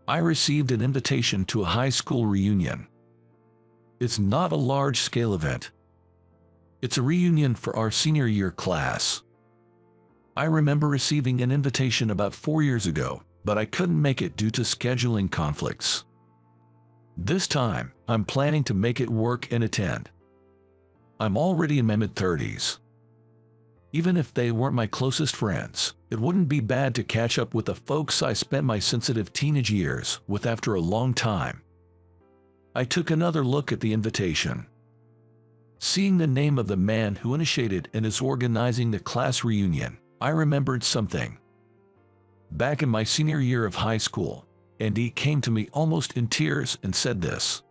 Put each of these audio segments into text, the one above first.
I received an invitation to a high school reunion. It's not a large-scale event. It's a reunion for our senior year class. I remember receiving an invitation about 4 years ago, but I couldn't make it due to scheduling conflicts. This time, I'm planning to make it work and attend. I'm already in my mid-30s. Even if they weren't my closest friends, it wouldn't be bad to catch up with the folks I spent my sensitive teenage years with after a long time. I took another look at the invitation. Seeing the name of the man who initiated and is organizing the class reunion, I remembered something. Back in my senior year of high school, Andy came to me almost in tears and said this: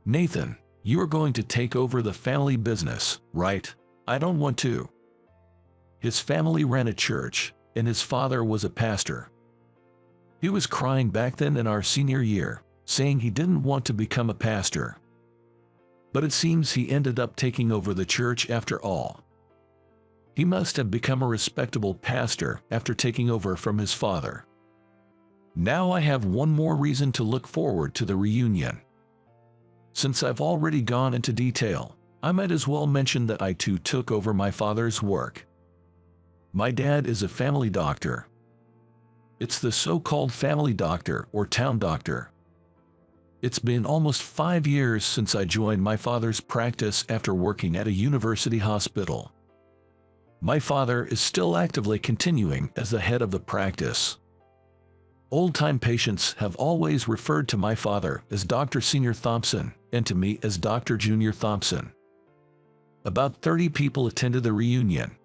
"Nathan, you are going to take over the family business, right?" "I don't want to." His family ran a church, and his father was a pastor. He was crying back then in our senior year, saying he didn't want to become a pastor. But it seems he ended up taking over the church after all. He must have become a respectable pastor after taking over from his father. Now I have one more reason to look forward to the reunion. Since I've already gone into detail, I might as well mention that I too took over my father's work. My dad is a family doctor. It's the so-called family doctor or town doctor. It's been almost 5 years since I joined my father's practice after working at a university hospital. My father is still actively continuing as the head of the practice. Old-time patients have always referred to my father as Dr. Senior Thompson and to me as Dr. Junior Thompson. About 30 people attended the reunion.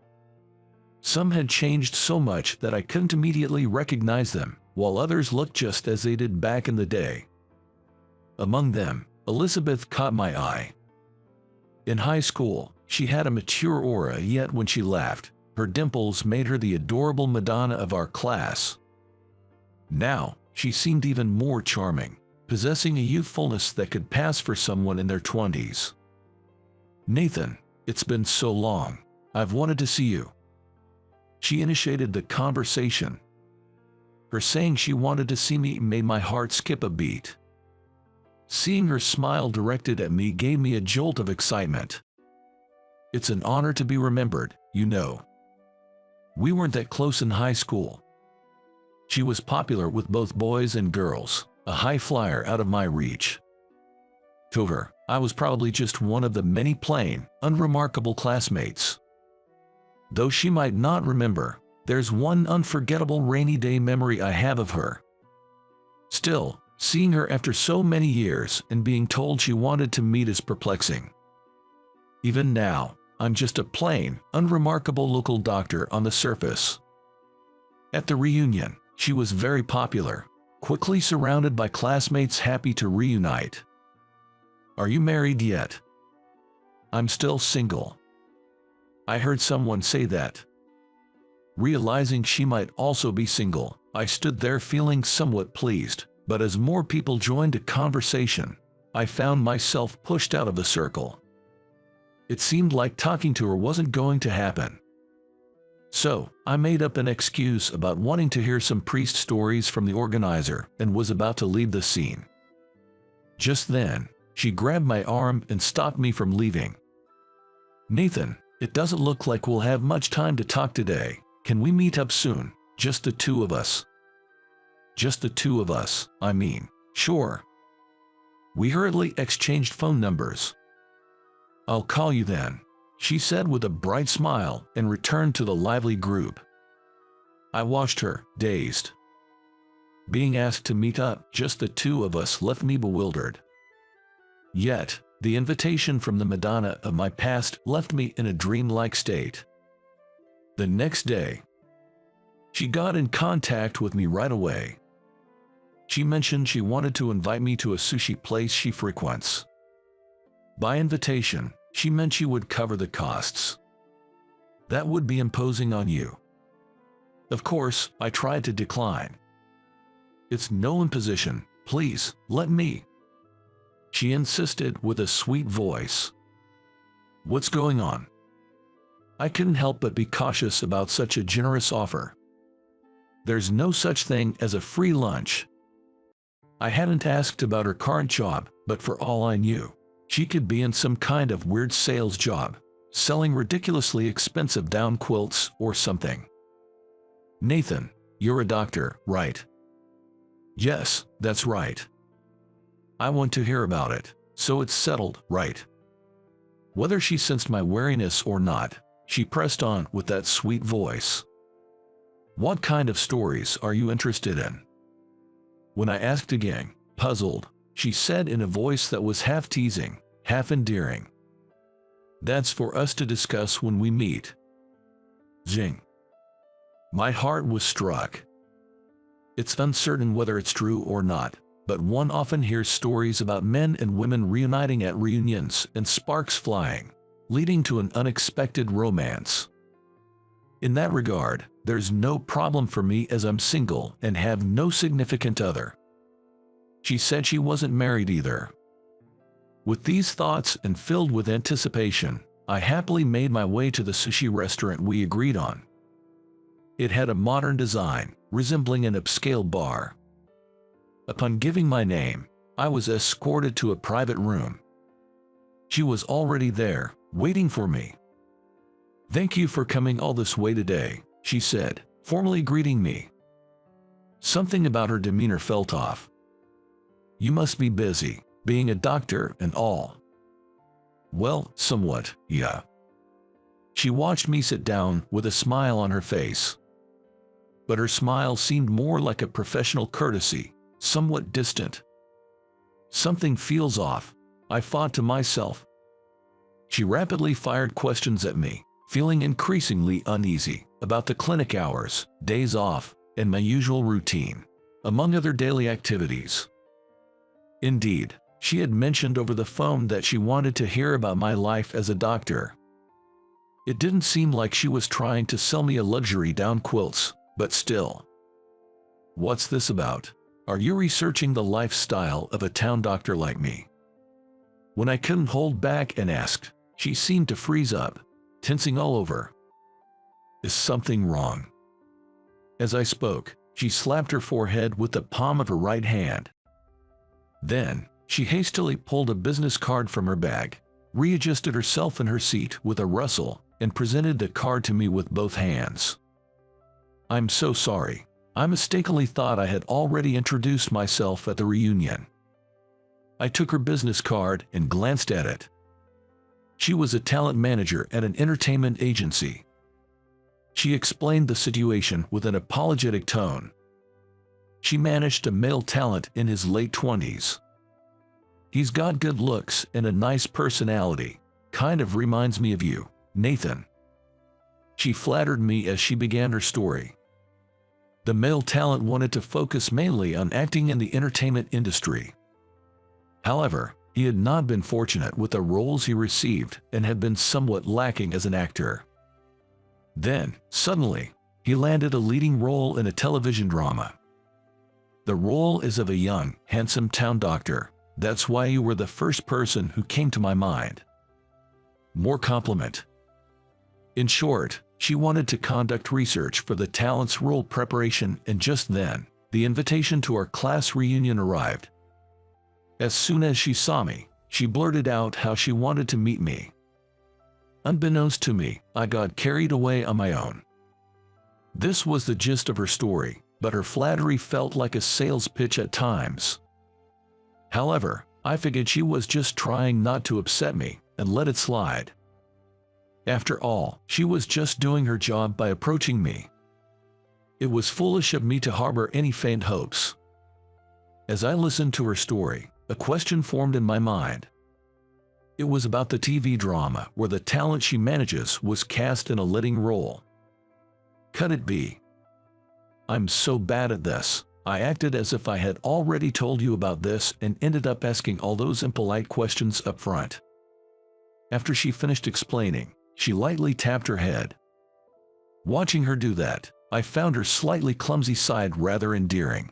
Some had changed so much that I couldn't immediately recognize them, while others looked just as they did back in the day. Among them, Elizabeth caught my eye. In high school, she had a mature aura, yet when she laughed, her dimples made her the adorable Madonna of our class. Now, she seemed even more charming, possessing a youthfulness that could pass for someone in their 20s. "Nathan, it's been so long. I've wanted to see you." She initiated the conversation. Her saying she wanted to see me made my heart skip a beat. Seeing her smile directed at me gave me a jolt of excitement. It's an honor to be remembered, you know. We weren't that close in high school. She was popular with both boys and girls, a high flyer out of my reach. To her, I was probably just one of the many plain, unremarkable classmates. Though she might not remember, there's one unforgettable rainy day memory I have of her. Still, seeing her after so many years and being told she wanted to meet is perplexing. Even now, I'm just a plain, unremarkable local doctor on the surface. At the reunion, she was very popular, quickly surrounded by classmates happy to reunite. "Are you married yet?" "I'm still single." I heard someone say that. Realizing she might also be single, I stood there feeling somewhat pleased, but as more people joined the conversation, I found myself pushed out of the circle. It seemed like talking to her wasn't going to happen. So, I made up an excuse about wanting to hear some priest stories from the organizer and was about to leave the scene. Just then, she grabbed my arm and stopped me from leaving. "Nathan, it doesn't look like we'll have much time to talk today. Can we meet up soon? Just the two of us." "Just the two of us, I mean, sure." We hurriedly exchanged phone numbers. "I'll call you then," she said with a bright smile and returned to the lively group. I watched her, dazed. Being asked to meet up, just the two of us, left me bewildered. Yet, the invitation from the Madonna of my past left me in a dreamlike state. The next day, she got in contact with me right away. She mentioned she wanted to invite me to a sushi place she frequents. By invitation, she meant she would cover the costs. That would be imposing on you. Of course, I tried to decline. "It's no imposition, please, let me," she insisted with a sweet voice. "What's going on?" I couldn't help but be cautious about such a generous offer. There's no such thing as a free lunch. I hadn't asked about her current job, but for all I knew, she could be in some kind of weird sales job, selling ridiculously expensive down quilts or something. "Nathan, you're a doctor, right?" "Yes, that's right." "I want to hear about it, so it's settled, right?" Whether she sensed my wariness or not, she pressed on with that sweet voice. "What kind of stories are you interested in?" When I asked again, puzzled, she said in a voice that was half teasing, half endearing, "That's for us to discuss when we meet." Zing. My heart was struck. It's uncertain whether it's true or not, but one often hears stories about men and women reuniting at reunions and sparks flying, leading to an unexpected romance. In that regard, there's no problem for me as I'm single and have no significant other. She said she wasn't married either. With these thoughts and filled with anticipation, I happily made my way to the sushi restaurant we agreed on. It had a modern design, resembling an upscale bar. Upon giving my name, I was escorted to a private room. She was already there, waiting for me. "Thank you for coming all this way today," she said, formally greeting me. Something about her demeanor felt off. "You must be busy, being a doctor and all." "Well, somewhat, yeah." She watched me sit down with a smile on her face. But her smile seemed more like a professional courtesy, somewhat distant. "Something feels off," I thought to myself. She rapidly fired questions at me, feeling increasingly uneasy about the clinic hours, days off, and my usual routine, among other daily activities. Indeed, she had mentioned over the phone that she wanted to hear about my life as a doctor. It didn't seem like she was trying to sell me a luxury down quilts, but still. "What's this about? Are you researching the lifestyle of a town doctor like me?" When I couldn't hold back and asked, she seemed to freeze up, tensing all over. "Is something wrong?" As I spoke, she slapped her forehead with the palm of her right hand. Then, she hastily pulled a business card from her bag, readjusted herself in her seat with a rustle, and presented the card to me with both hands. "I'm so sorry. I mistakenly thought I had already introduced myself at the reunion." I took her business card and glanced at it. She was a talent manager at an entertainment agency. She explained the situation with an apologetic tone. She managed a male talent in his late 20s. "He's got good looks and a nice personality. Kind of reminds me of you, Nathan." She flattered me as she began her story. The male talent wanted to focus mainly on acting in the entertainment industry. However, he had not been fortunate with the roles he received and had been somewhat lacking as an actor. Then, suddenly, he landed a leading role in a television drama. The role is of a young, handsome town doctor. That's why you were the first person who came to my mind. More compliment. In short, she wanted to conduct research for the talent's role preparation, and just then, the invitation to our class reunion arrived. As soon as she saw me, she blurted out how she wanted to meet me. Unbeknownst to me, I got carried away on my own. This was the gist of her story, but her flattery felt like a sales pitch at times. However, I figured she was just trying not to upset me and let it slide. After all, she was just doing her job by approaching me. It was foolish of me to harbor any faint hopes. As I listened to her story, a question formed in my mind. It was about the TV drama where the talent she manages was cast in a leading role. Could it be? I'm so bad at this. I acted as if I had already told you about this and ended up asking all those impolite questions up front. After she finished explaining, she lightly tapped her head. Watching her do that, I found her slightly clumsy side rather endearing.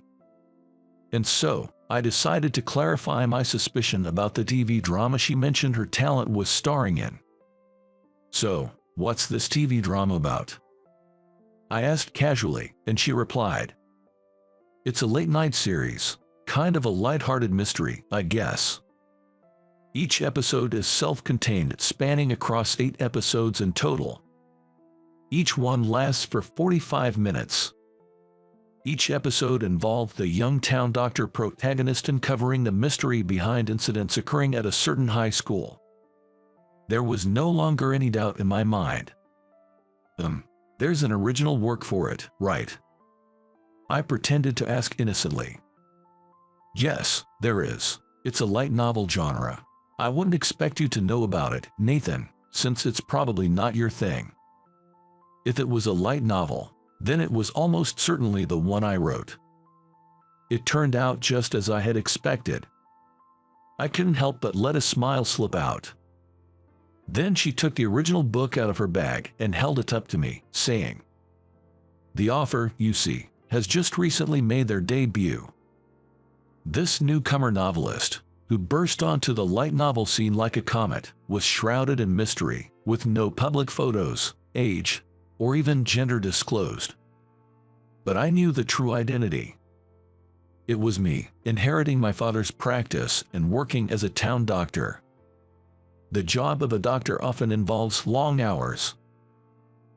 And so, I decided to clarify my suspicion about the TV drama she mentioned her talent was starring in. "So, what's this TV drama about?" I asked casually, and she replied, "It's a late-night series. Kind of a lighthearted mystery, I guess. Each episode is self-contained, spanning across 8 episodes in total. Each one lasts for 45 minutes. Each episode involved the young town doctor protagonist uncovering the mystery behind incidents occurring at a certain high school. There was no longer any doubt in my mind. There's an original work for it, right? I pretended to ask innocently. Yes, there is. It's a light novel genre. I wouldn't expect you to know about it, Nathan, since it's probably not your thing. If it was a light novel, then it was almost certainly the one I wrote. It turned out just as I had expected. I couldn't help but let a smile slip out. Then she took the original book out of her bag and held it up to me, saying, "The author, you see, has just recently made their debut." This newcomer novelist, who burst onto the light novel scene like a comet, was shrouded in mystery, with no public photos, age, or even gender disclosed. But I knew the true identity. It was me, inheriting my father's practice and working as a town doctor. The job of a doctor often involves long hours.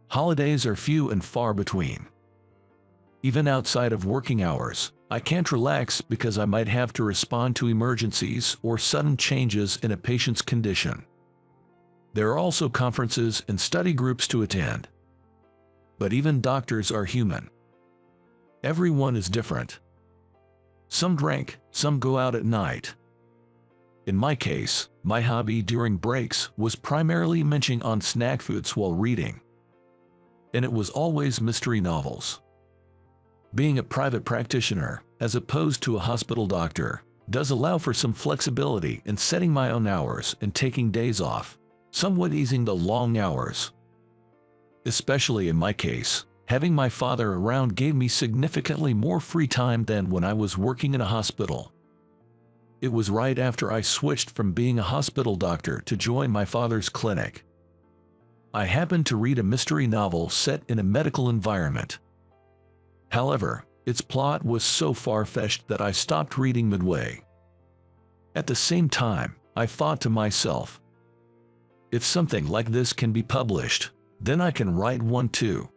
Holidays are few and far between. Even outside of working hours, I can't relax because I might have to respond to emergencies or sudden changes in a patient's condition. There are also conferences and study groups to attend. But even doctors are human. Everyone is different. Some drink, some go out at night. In my case, my hobby during breaks was primarily munching on snack foods while reading. And it was always mystery novels. Being a private practitioner, as opposed to a hospital doctor, does allow for some flexibility in setting my own hours and taking days off, somewhat easing the long hours. Especially in my case, having my father around gave me significantly more free time than when I was working in a hospital. It was right after I switched from being a hospital doctor to join my father's clinic. I happened to read a mystery novel set in a medical environment. However, its plot was so far-fetched that I stopped reading midway. At the same time, I thought to myself, if something like this can be published, then I can write one too.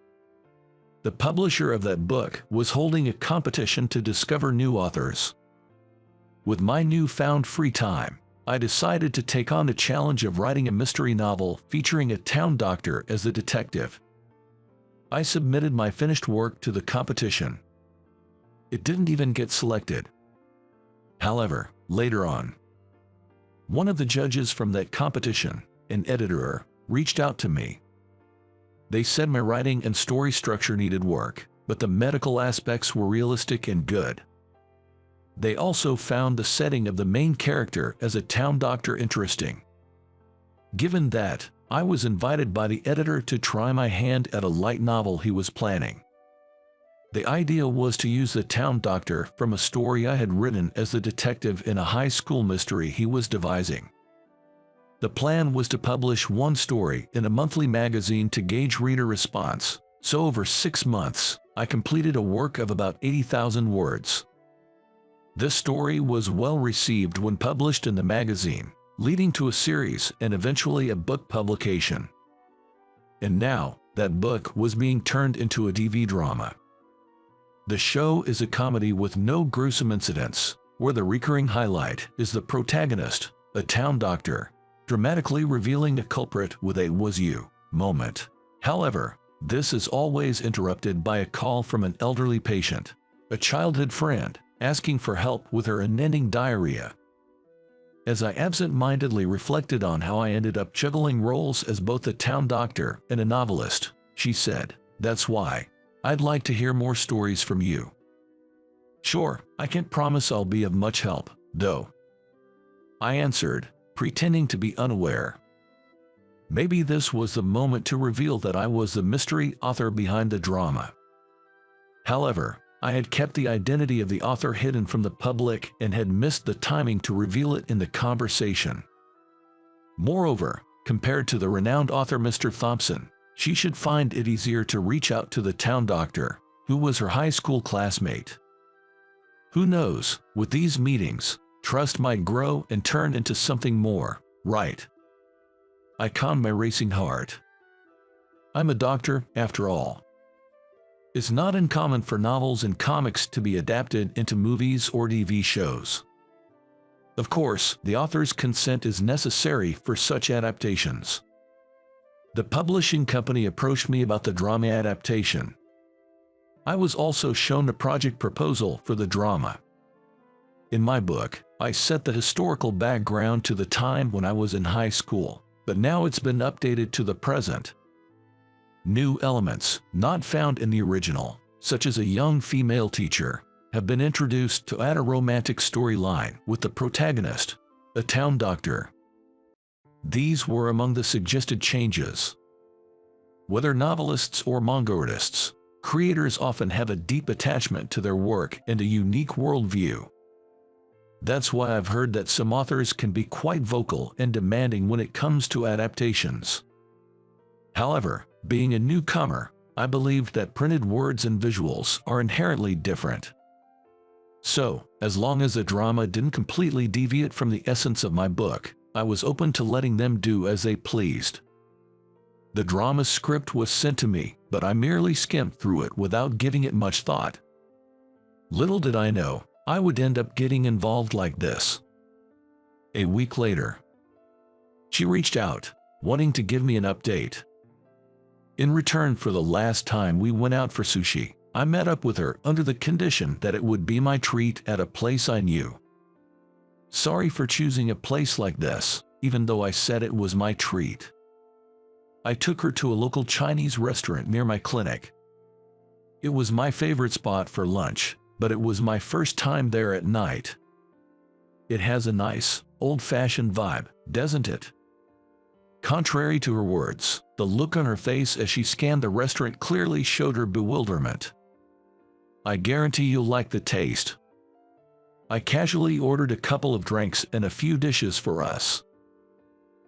The publisher of that book was holding a competition to discover new authors. With my newfound free time, I decided to take on the challenge of writing a mystery novel featuring a town doctor as the detective. I submitted my finished work to the competition. It didn't even get selected. However, later on, one of the judges from that competition, an editor, reached out to me. They said my writing and story structure needed work, but the medical aspects were realistic and good. They also found the setting of the main character as a town doctor interesting. Given that, I was invited by the editor to try my hand at a light novel he was planning. The idea was to use the town doctor from a story I had written as the detective in a high school mystery he was devising. The plan was to publish one story in a monthly magazine to gauge reader response, so over 6 months, I completed a work of about 80,000 words. This story was well received when published in the magazine, leading to a series and eventually a book publication. And now, that book was being turned into a TV drama. The show is a comedy with no gruesome incidents, where the recurring highlight is the protagonist, a town doctor, dramatically revealing a culprit with a "was you" moment. However, this is always interrupted by a call from an elderly patient, a childhood friend, asking for help with her unending diarrhea. As I absent-mindedly reflected on how I ended up juggling roles as both a town doctor and a novelist, she said, "That's why I'd like to hear more stories from you." "Sure, I can't promise I'll be of much help, though," I answered, pretending to be unaware. Maybe this was the moment to reveal that I was the mystery author behind the drama. However, I had kept the identity of the author hidden from the public and had missed the timing to reveal it in the conversation. Moreover, compared to the renowned author Mr. Thompson, she should find it easier to reach out to the town doctor, who was her high school classmate. Who knows, with these meetings, trust might grow and turn into something more, right? I calmed my racing heart. I'm a doctor, after all. It's not uncommon for novels and comics to be adapted into movies or TV shows. Of course, the author's consent is necessary for such adaptations. The publishing company approached me about the drama adaptation. I was also shown a project proposal for the drama. In my book, I set the historical background to the time when I was in high school, but now it's been updated to the present. New elements, not found in the original, such as a young female teacher, have been introduced to add a romantic storyline with the protagonist, a town doctor. These were among the suggested changes. Whether novelists or manga artists, creators often have a deep attachment to their work and a unique worldview. That's why I've heard that some authors can be quite vocal and demanding when it comes to adaptations. However, being a newcomer, I believed that printed words and visuals are inherently different. So, as long as the drama didn't completely deviate from the essence of my book, I was open to letting them do as they pleased. The drama script was sent to me, but I merely skimmed through it without giving it much thought. Little did I know, I would end up getting involved like this. A week later, she reached out, wanting to give me an update. In return for the last time we went out for sushi, I met up with her under the condition that it would be my treat at a place I knew. Sorry for choosing a place like this, even though I said it was my treat. I took her to a local Chinese restaurant near my clinic. It was my favorite spot for lunch, but it was my first time there at night. It has a nice, old-fashioned vibe, doesn't it? Contrary to her words, the look on her face as she scanned the restaurant clearly showed her bewilderment. I guarantee you'll like the taste. I casually ordered a couple of drinks and a few dishes for us.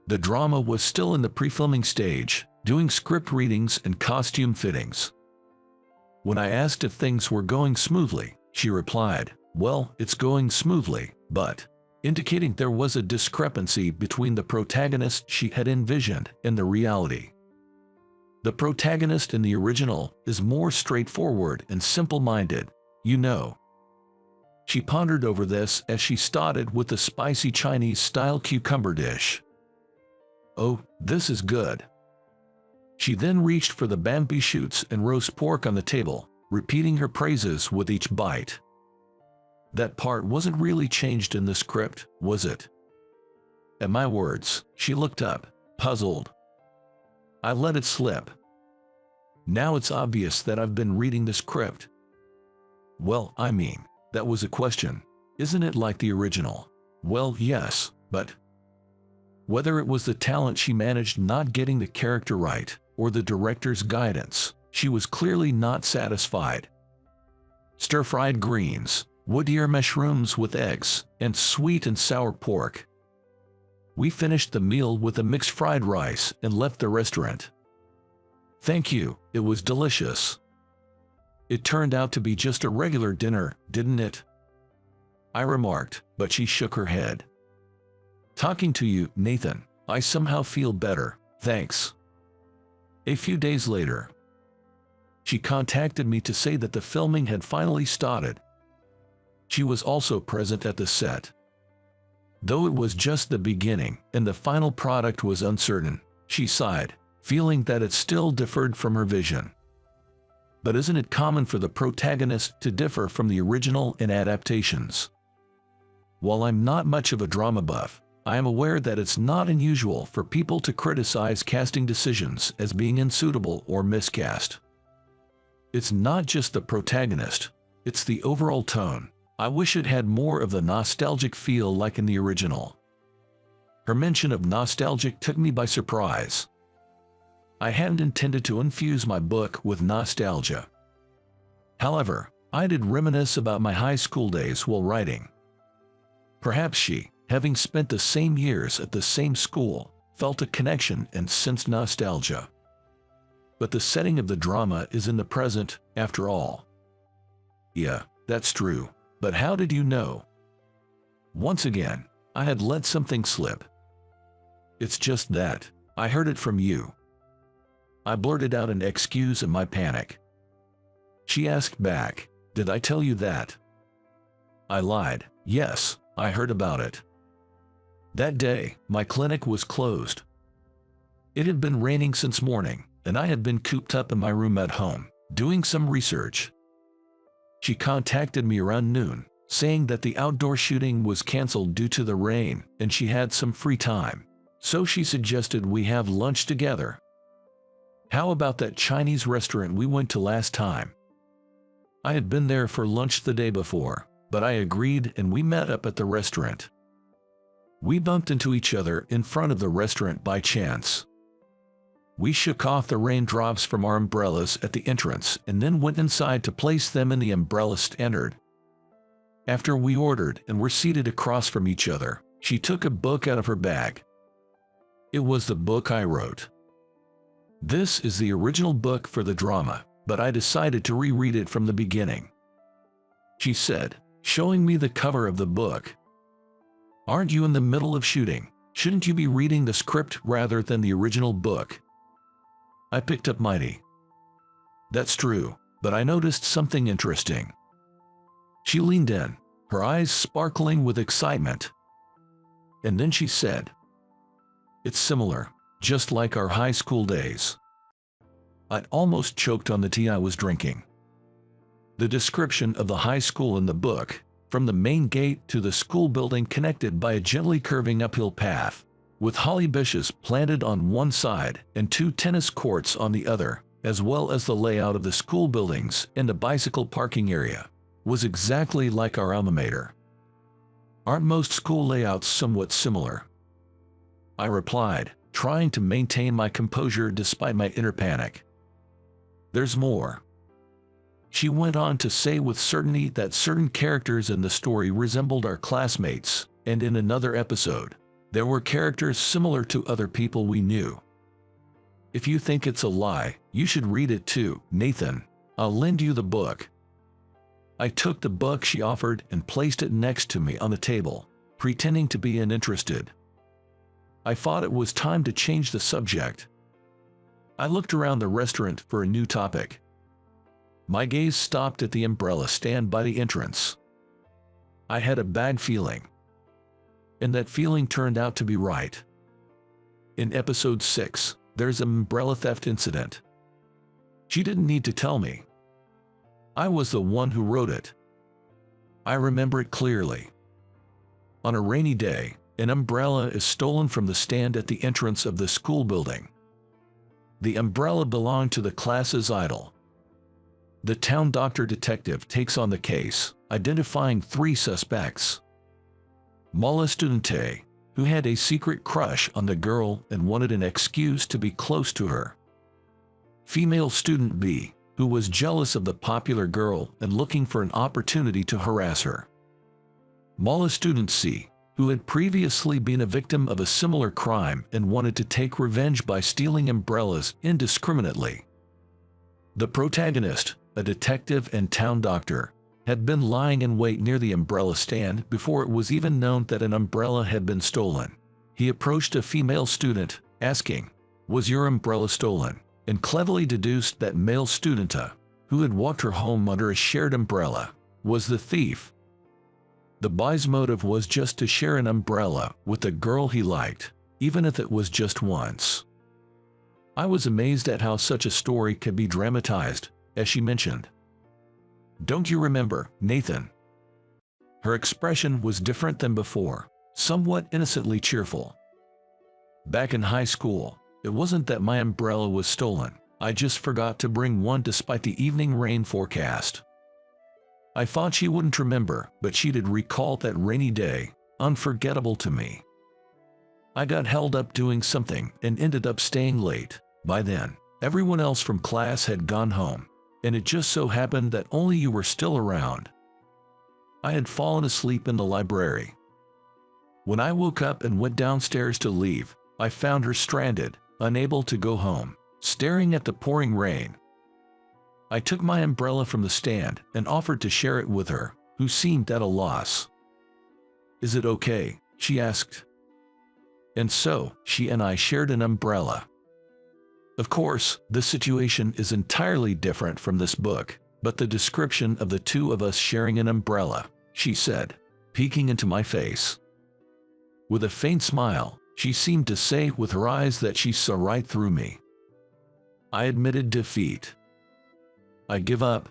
The drama was still in the pre-filming stage, doing script readings and costume fittings. When I asked if things were going smoothly, she replied, "Well, it's going smoothly, but," indicating there was a discrepancy between the protagonist she had envisioned and the reality. The protagonist in the original is more straightforward and simple-minded, you know. She pondered over this as she started with the spicy Chinese-style cucumber dish. "Oh, this is good." She then reached for the bamboo shoots and roast pork on the table, repeating her praises with each bite. That part wasn't really changed in the script, was it? At my words, she looked up, puzzled. I let it slip. Now it's obvious that I've been reading the script. Well, I mean, that was a question. Isn't it like the original? Well, yes, but whether it was the talent she managed not getting the character right, or the director's guidance, she was clearly not satisfied. Stir-fried greens, wood ear mushrooms with eggs, and sweet and sour pork. We finished the meal with a mixed fried rice and left the restaurant. Thank you, it was delicious. It turned out to be just a regular dinner, didn't it? I remarked, but she shook her head. Talking to you, Nathan, I somehow feel better, thanks. A few days later, she contacted me to say that the filming had finally started. She was also present at the set. Though it was just the beginning and the final product was uncertain, she sighed, feeling that it still differed from her vision. But isn't it common for the protagonist to differ from the original in adaptations? While I'm not much of a drama buff, I am aware that it's not unusual for people to criticize casting decisions as being unsuitable or miscast. It's not just the protagonist, it's the overall tone. I wish it had more of the nostalgic feel like in the original. Her mention of nostalgic took me by surprise. I hadn't intended to infuse my book with nostalgia. However, I did reminisce about my high school days while writing. Perhaps she, having spent the same years at the same school, felt a connection and sensed nostalgia. But the setting of the drama is in the present, after all. Yeah, that's true. But how did you know? Once again, I had let something slip. It's just that I heard it from you. I blurted out an excuse in my panic. She asked back, "Did I tell you that?" I lied, "Yes, I heard about it." That day, my clinic was closed. It had been raining since morning, and I had been cooped up in my room at home, doing some research. She contacted me around noon, saying that the outdoor shooting was canceled due to the rain, and she had some free time. So she suggested we have lunch together. How about that Chinese restaurant we went to last time? I had been there for lunch the day before, but I agreed and we met up at the restaurant. We bumped into each other in front of the restaurant by chance. We shook off the raindrops from our umbrellas at the entrance and then went inside to place them in the umbrella stand. After we ordered and were seated across from each other, she took a book out of her bag. It was the book I wrote. This is the original book for the drama, but I decided to reread it from the beginning. She said, showing me the cover of the book, "Aren't you in the middle of shooting? Shouldn't you be reading the script rather than the original book?" I picked up mighty. "That's true, but I noticed something interesting." She leaned in, her eyes sparkling with excitement. And then she said, "It's similar, just like our high school days." I'd almost choked on the tea I was drinking. The description of the high school in the book, from the main gate to the school building connected by a gently curving uphill path, with holly bushes planted on one side and 2 tennis courts on the other, as well as the layout of the school buildings and a bicycle parking area, was exactly like our alma mater. "Aren't most school layouts somewhat similar?" I replied, trying to maintain my composure despite my inner panic. "There's more." She went on to say with certainty that certain characters in the story resembled our classmates, and in another episode, there were characters similar to other people we knew. "If you think it's a lie, you should read it too, Nathan. I'll lend you the book." I took the book she offered and placed it next to me on the table, pretending to be uninterested. I thought it was time to change the subject. I looked around the restaurant for a new topic. My gaze stopped at the umbrella stand by the entrance. I had a bad feeling. And that feeling turned out to be right. In episode 6, there's an umbrella theft incident. She didn't need to tell me. I was the one who wrote it. I remember it clearly. On a rainy day, an umbrella is stolen from the stand at the entrance of the school building. The umbrella belonged to the class's idol. The town doctor detective takes on the case, identifying 3 suspects. Mala student A, who had a secret crush on the girl and wanted an excuse to be close to her. Female student B, who was jealous of the popular girl and looking for an opportunity to harass her. Mala student C, who had previously been a victim of a similar crime and wanted to take revenge by stealing umbrellas indiscriminately. The protagonist, a detective and town doctor, had been lying in wait near the umbrella stand before it was even known that an umbrella had been stolen. He approached a female student, asking, "Was your umbrella stolen?" and cleverly deduced that male student A, who had walked her home under a shared umbrella, was the thief. The boy's motive was just to share an umbrella with the girl he liked, even if it was just once. I was amazed at how such a story could be dramatized, as she mentioned, "Don't you remember, Nathan?" Her expression was different than before, somewhat innocently cheerful. "Back in high school, it wasn't that my umbrella was stolen, I just forgot to bring one despite the evening rain forecast." I thought she wouldn't remember, but she did recall that rainy day, unforgettable to me. I got held up doing something and ended up staying late. By then, everyone else from class had gone home, and it just so happened that only you were still around. I had fallen asleep in the library. When I woke up and went downstairs to leave, I found her stranded, unable to go home, staring at the pouring rain. I took my umbrella from the stand and offered to share it with her, who seemed at a loss. "Is it okay?" she asked. And so, she and I shared an umbrella. Of course, the situation is entirely different from this book, but the description of the two of us sharing an umbrella, she said, peeking into my face. With a faint smile, she seemed to say with her eyes that she saw right through me. I admitted defeat. I give up.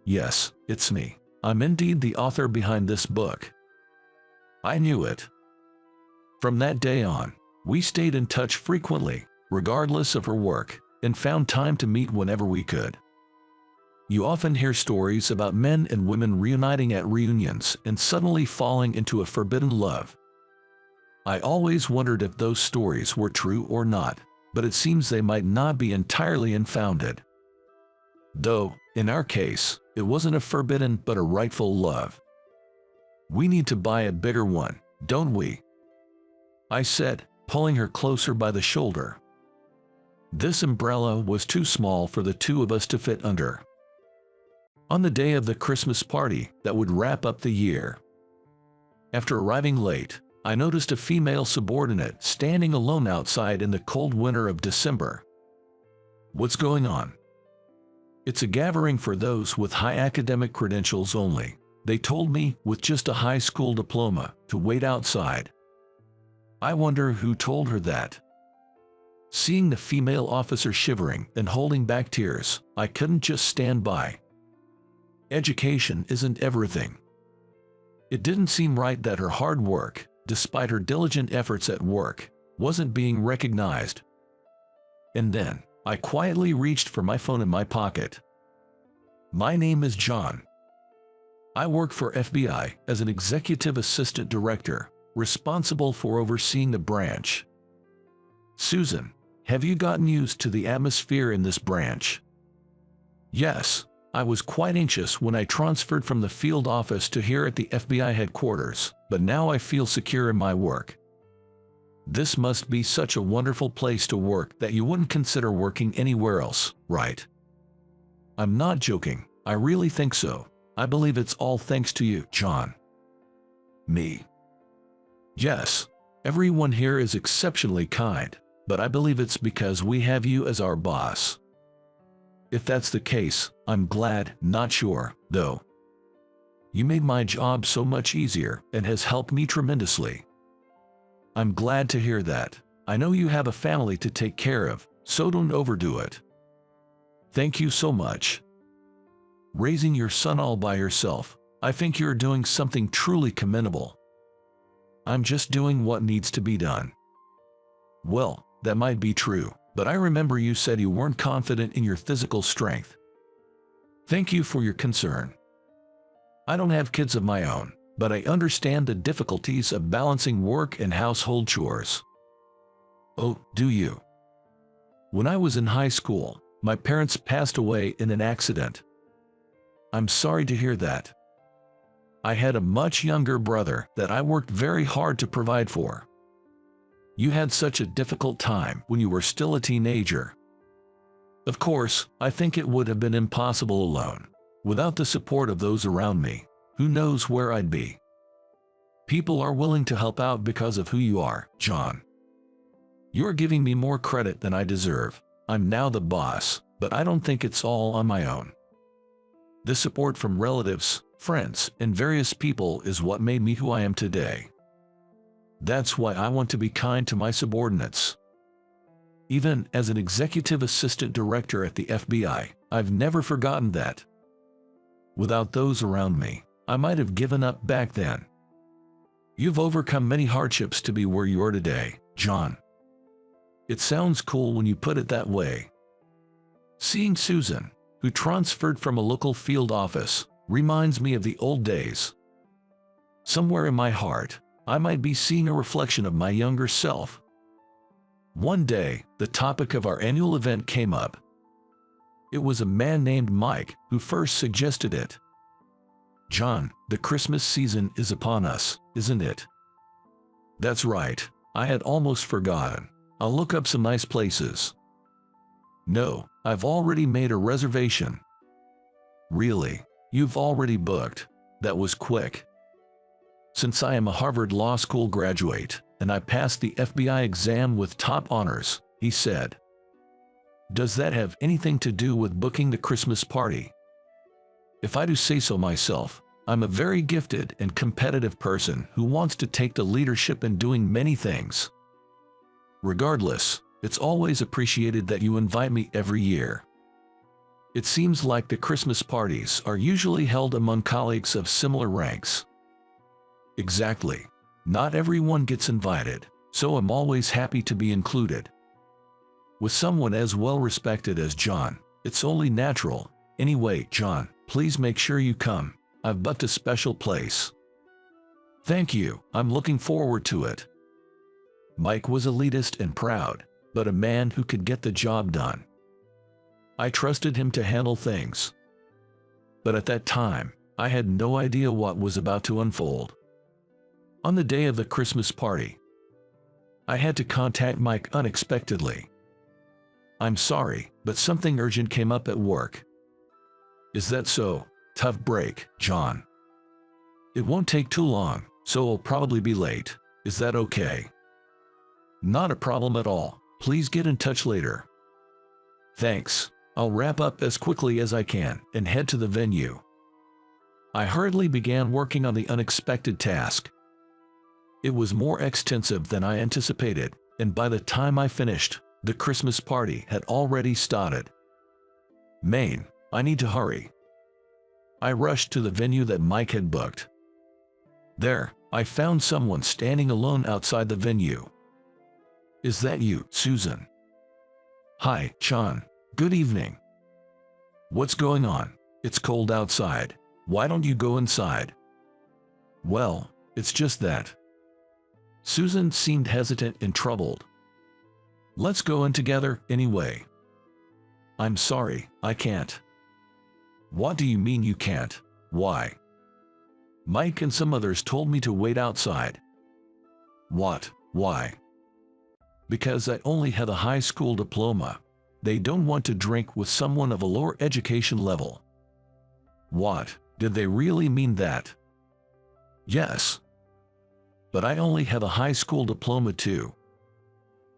Yes, it's me. I'm indeed the author behind this book. I knew it. From that day on, we stayed in touch frequently, regardless of her work, and found time to meet whenever we could. You often hear stories about men and women reuniting at reunions and suddenly falling into a forbidden love. I always wondered if those stories were true or not, but it seems they might not be entirely unfounded. Though, in our case, it wasn't a forbidden but a rightful love. We need to buy a bigger one, don't we? I said, pulling her closer by the shoulder. This umbrella was too small for the two of us to fit under. On the day of the Christmas party that would wrap up the year. After arriving late, I noticed a female subordinate standing alone outside in the cold winter of December. "What's going on?" "It's a gathering for those with high academic credentials only," they told me, with just a high school diploma, to wait outside. I wonder who told her that. Seeing the female officer shivering and holding back tears, I couldn't just stand by. Education isn't everything. It didn't seem right that her hard work, despite her diligent efforts at work, wasn't being recognized. And then, I quietly reached for my phone in my pocket. "My name is John. I work for FBI as an executive assistant director, responsible for overseeing the branch. Susan, have you gotten used to the atmosphere in this branch?" Yes, I was quite anxious when I transferred from the field office to here at the FBI headquarters, but now I feel secure in my work. This must be such a wonderful place to work that you wouldn't consider working anywhere else, right? I'm not joking, I really think so. I believe it's all thanks to you, John. Me? Yes, everyone here is exceptionally kind, but I believe it's because we have you as our boss. If that's the case, I'm glad, not sure, though. You made my job so much easier and has helped me tremendously. I'm glad to hear that. I know you have a family to take care of, so don't overdo it. Thank you so much. Raising your son all by yourself, I think you're doing something truly commendable. I'm just doing what needs to be done. Well, that might be true, but I remember you said you weren't confident in your physical strength. Thank you for your concern. I don't have kids of my own, but I understand the difficulties of balancing work and household chores. Oh, do you? When I was in high school, my parents passed away in an accident. I'm sorry to hear that. I had a much younger brother that I worked very hard to provide for. You had such a difficult time when you were still a teenager. Of course, I think it would have been impossible alone. Without the support of those around me, who knows where I'd be. People are willing to help out because of who you are, John. You're giving me more credit than I deserve. I'm now the boss, but I don't think it's all on my own. The support from relatives, friends, and various people is what made me who I am today. That's why I want to be kind to my subordinates. Even as an executive assistant director at the FBI, I've never forgotten that. Without those around me, I might have given up back then. You've overcome many hardships to be where you are today, John. It sounds cool when you put it that way. Seeing Susan, who transferred from a local field office, reminds me of the old days. Somewhere in my heart, I might be seeing a reflection of my younger self. One day, the topic of our annual event came up. It was a man named Mike who first suggested it. John, the Christmas season is upon us, isn't it? That's right, I had almost forgotten. I'll look up some nice places. No, I've already made a reservation. Really? You've already booked? That was quick. Since I am a Harvard Law School graduate, and I passed the FBI exam with top honors, he said. Does that have anything to do with booking the Christmas party? If I do say so myself, I'm a very gifted and competitive person who wants to take the leadership in doing many things. Regardless, it's always appreciated that you invite me every year. It seems like the Christmas parties are usually held among colleagues of similar ranks. Exactly. Not everyone gets invited, so I'm always happy to be included. With someone as well respected as John, it's only natural. Anyway, John, please make sure you come. I've booked a special place. Thank you, I'm looking forward to it. Mike was elitist and proud, but a man who could get the job done. I trusted him to handle things. But at that time, I had no idea what was about to unfold. On the day of the Christmas party, I had to contact Mike unexpectedly. I'm sorry, but something urgent came up at work. Is that so? Tough break, John. It won't take too long, so I'll probably be late. Is that okay? Not a problem at all. Please get in touch later. Thanks. I'll wrap up as quickly as I can and head to the venue. I hurriedly began working on the unexpected task. It was more extensive than I anticipated, and by the time I finished, the Christmas party had already started. Man, I need to hurry. I rushed to the venue that Mike had booked. There, I found someone standing alone outside the venue. Is that you, Susan? Hi, John. Good evening. What's going on? It's cold outside. Why don't you go inside? Well, it's just that. Susan seemed hesitant and troubled. Let's go in together anyway. I'm sorry, I can't. What do you mean you can't? Why? Mike and some others told me to wait outside. What? Why? Because I only had a high school diploma. They don't want to drink with someone of a lower education level. What? Did they really mean that? Yes. But I only have a high school diploma too.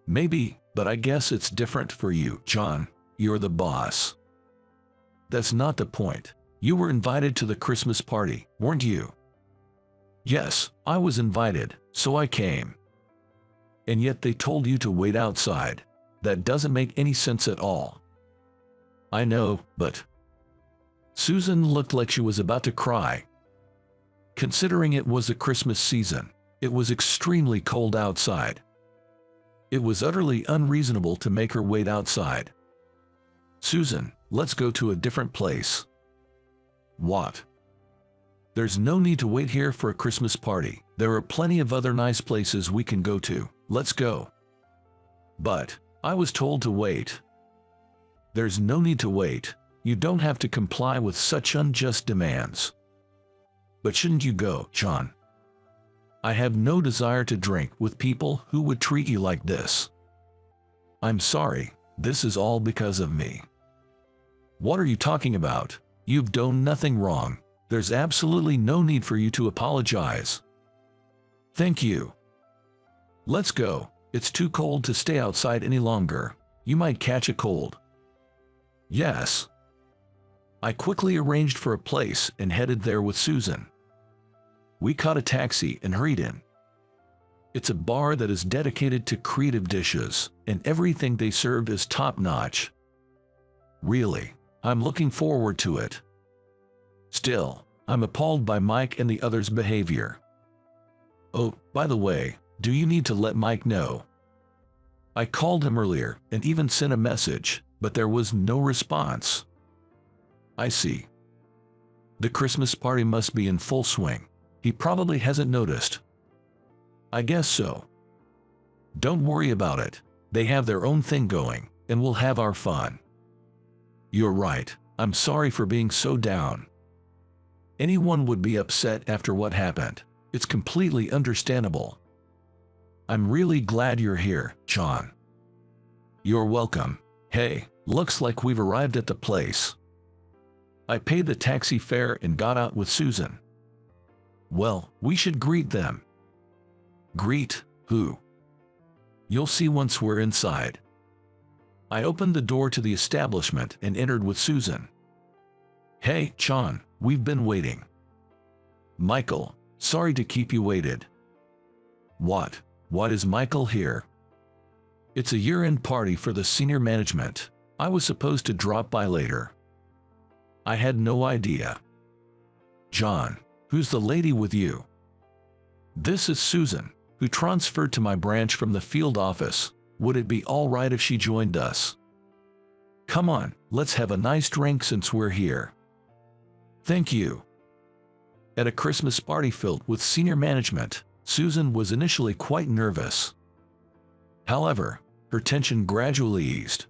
Maybe, but I guess it's different for you, John. You're the boss. That's not the point. You were invited to the Christmas party, weren't you? Yes, I was invited, so I came. And yet they told you to wait outside. That doesn't make any sense at all. I know, but... Susan looked like she was about to cry. Considering it was the Christmas season, it was extremely cold outside. It was utterly unreasonable to make her wait outside. Susan, let's go to a different place. What? There's no need to wait here for a Christmas party. There are plenty of other nice places we can go to. Let's go. But, I was told to wait. There's no need to wait. You don't have to comply with such unjust demands. But shouldn't you go, John? I have no desire to drink with people who would treat you like this. I'm sorry, this is all because of me. What are you talking about? You've done nothing wrong. There's absolutely no need for you to apologize. Thank you. Let's go. It's too cold to stay outside any longer. You might catch a cold. Yes. I quickly arranged for a place and headed there with Susan. We caught a taxi and hurried in. It's a bar that is dedicated to creative dishes, and everything they served is top-notch. Really, I'm looking forward to it. Still, I'm appalled by Mike and the others' behavior. Oh, by the way, do you need to let Mike know? I called him earlier and even sent a message, but there was no response. I see. The Christmas party must be in full swing. He probably hasn't noticed. I guess so. Don't worry about it. They have their own thing going, and we'll have our fun. You're right. I'm sorry for being so down. Anyone would be upset after what happened. It's completely understandable. I'm really glad you're here, John. You're welcome. Hey, looks like we've arrived at the place. I paid the taxi fare and got out with Susan. Well, we should greet them. Greet who? You'll see once we're inside. I opened the door to the establishment and entered with Susan. Hey, John, we've been waiting. Michael, sorry to keep you waited. What is Michael here? It's a year-end party for the senior management. I was supposed to drop by later. I had no idea. John, who's the lady with you? This is Susan, who transferred to my branch from the field office. Would it be all right if she joined us? Come on, let's have a nice drink since we're here. Thank you. At a Christmas party filled with senior management, Susan was initially quite nervous. However, her tension gradually eased.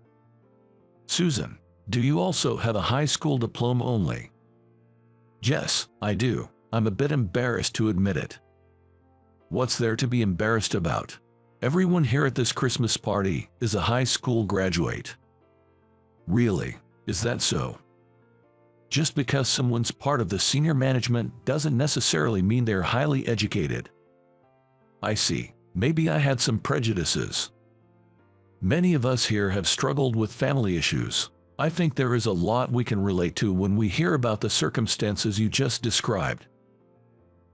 Susan, do you also have a high school diploma only? Yes, I do. I'm a bit embarrassed to admit it. What's there to be embarrassed about? Everyone here at this Christmas party is a high school graduate. Really, is that so? Just because someone's part of the senior management doesn't necessarily mean they're highly educated. I see. Maybe I had some prejudices. Many of us here have struggled with family issues. I think there is a lot we can relate to when we hear about the circumstances you just described.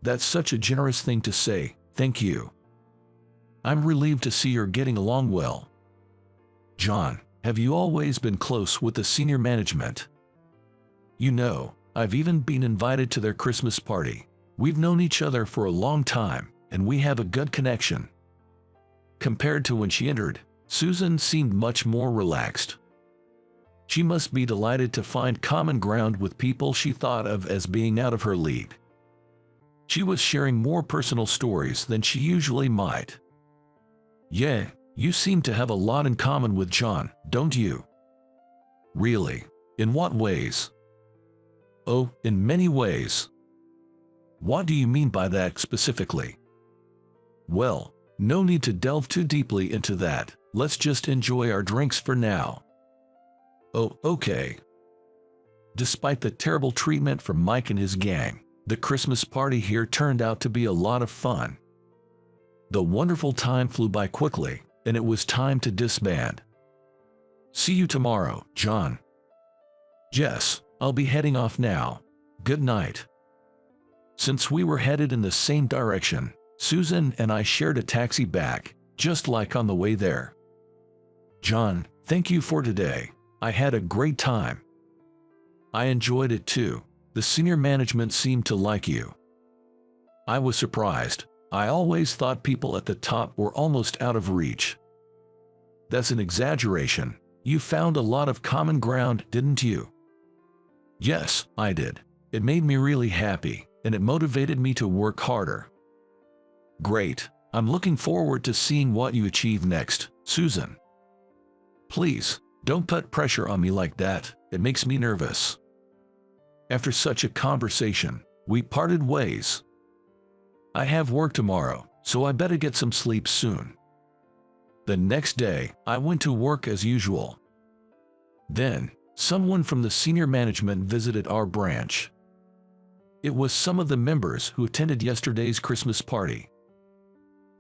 That's such a generous thing to say. Thank you. I'm relieved to see you're getting along well. John, have you always been close with the senior management? You know, I've even been invited to their Christmas party. We've known each other for a long time, and we have a good connection. Compared to when she entered, Susan seemed much more relaxed. She must be delighted to find common ground with people she thought of as being out of her league. She was sharing more personal stories than she usually might. Yeah, you seem to have a lot in common with John, don't you? Really? In what ways? Oh, in many ways. What do you mean by that specifically? Well, no need to delve too deeply into that. Let's just enjoy our drinks for now. Oh, okay. Despite the terrible treatment from Mike and his gang, the Christmas party here turned out to be a lot of fun. The wonderful time flew by quickly, and it was time to disband. See you tomorrow, John. Yes, I'll be heading off now. Good night. Since we were headed in the same direction, Susan and I shared a taxi back, just like on the way there. John, thank you for today. I had a great time. I enjoyed it too. The senior management seemed to like you. I was surprised. I always thought people at the top were almost out of reach. That's an exaggeration. You found a lot of common ground, didn't you? Yes, I did. It made me really happy, and it motivated me to work harder. Great. I'm looking forward to seeing what you achieve next, Susan. Please, don't put pressure on me like that. It makes me nervous. After such a conversation, we parted ways. I have work tomorrow, so I better get some sleep soon. The next day, I went to work as usual. Then, someone from the senior management visited our branch. It was some of the members who attended yesterday's Christmas party.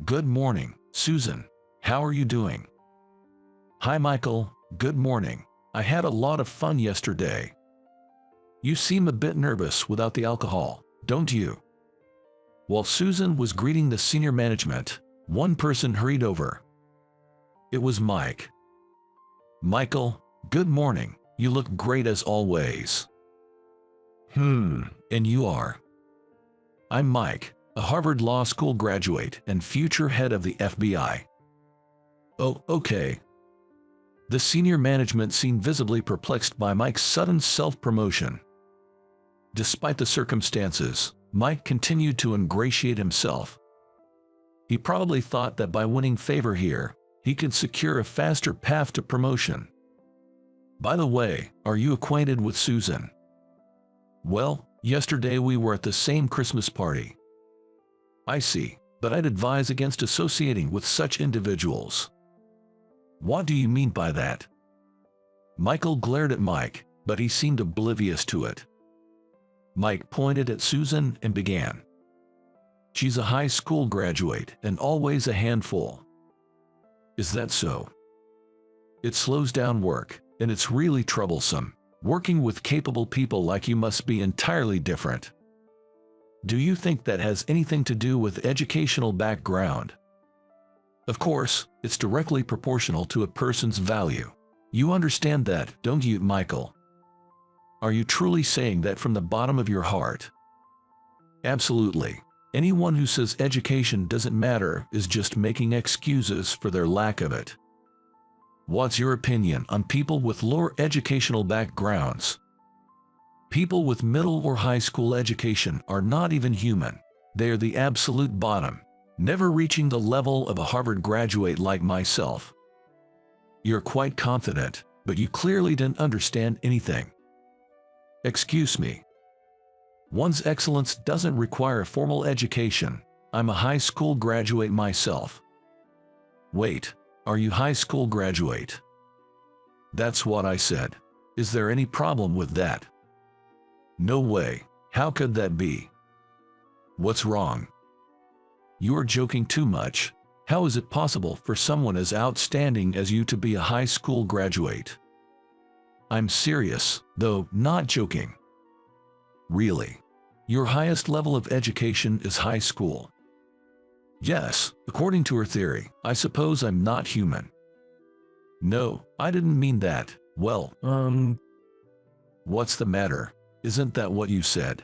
Good morning, Susan. How are you doing? Hi, Michael. Good morning. I had a lot of fun yesterday. You seem a bit nervous without the alcohol, don't you? While Susan was greeting the senior management, one person hurried over. It was Mike. Michael, good morning. You look great as always. And you are? I'm Mike, a Harvard Law School graduate and future head of the FBI. Oh, okay. The senior management seemed visibly perplexed by Mike's sudden self-promotion. Despite the circumstances, Mike continued to ingratiate himself. He probably thought that by winning favor here, he could secure a faster path to promotion. By the way, are you acquainted with Susan? Well, yesterday we were at the same Christmas party. I see, but I'd advise against associating with such individuals. What do you mean by that? Michael glared at Mike, but he seemed oblivious to it. Mike pointed at Susan and began. She's a high school graduate and always a handful. Is that so? It slows down work, and it's really troublesome. Working with capable people like you must be entirely different. Do you think that has anything to do with educational background? Of course, it's directly proportional to a person's value. You understand that, don't you, Michael? Are you truly saying that from the bottom of your heart? Absolutely. Anyone who says education doesn't matter is just making excuses for their lack of it. What's your opinion on people with lower educational backgrounds? People with middle or high school education are not even human. They are the absolute bottom, never reaching the level of a Harvard graduate like myself. You're quite confident, but you clearly didn't understand anything. Excuse me. One's excellence doesn't require formal education. I'm a high school graduate myself. Wait, are you high school graduate? That's what I said. Is there any problem with that? No way. How could that be? What's wrong? You are joking too much. How is it possible for someone as outstanding as you to be a high school graduate? I'm serious, though not joking. Really? Your highest level of education is high school? Yes, according to her theory. I suppose I'm not human. No, I didn't mean that. Well, what's the matter? Isn't that what you said?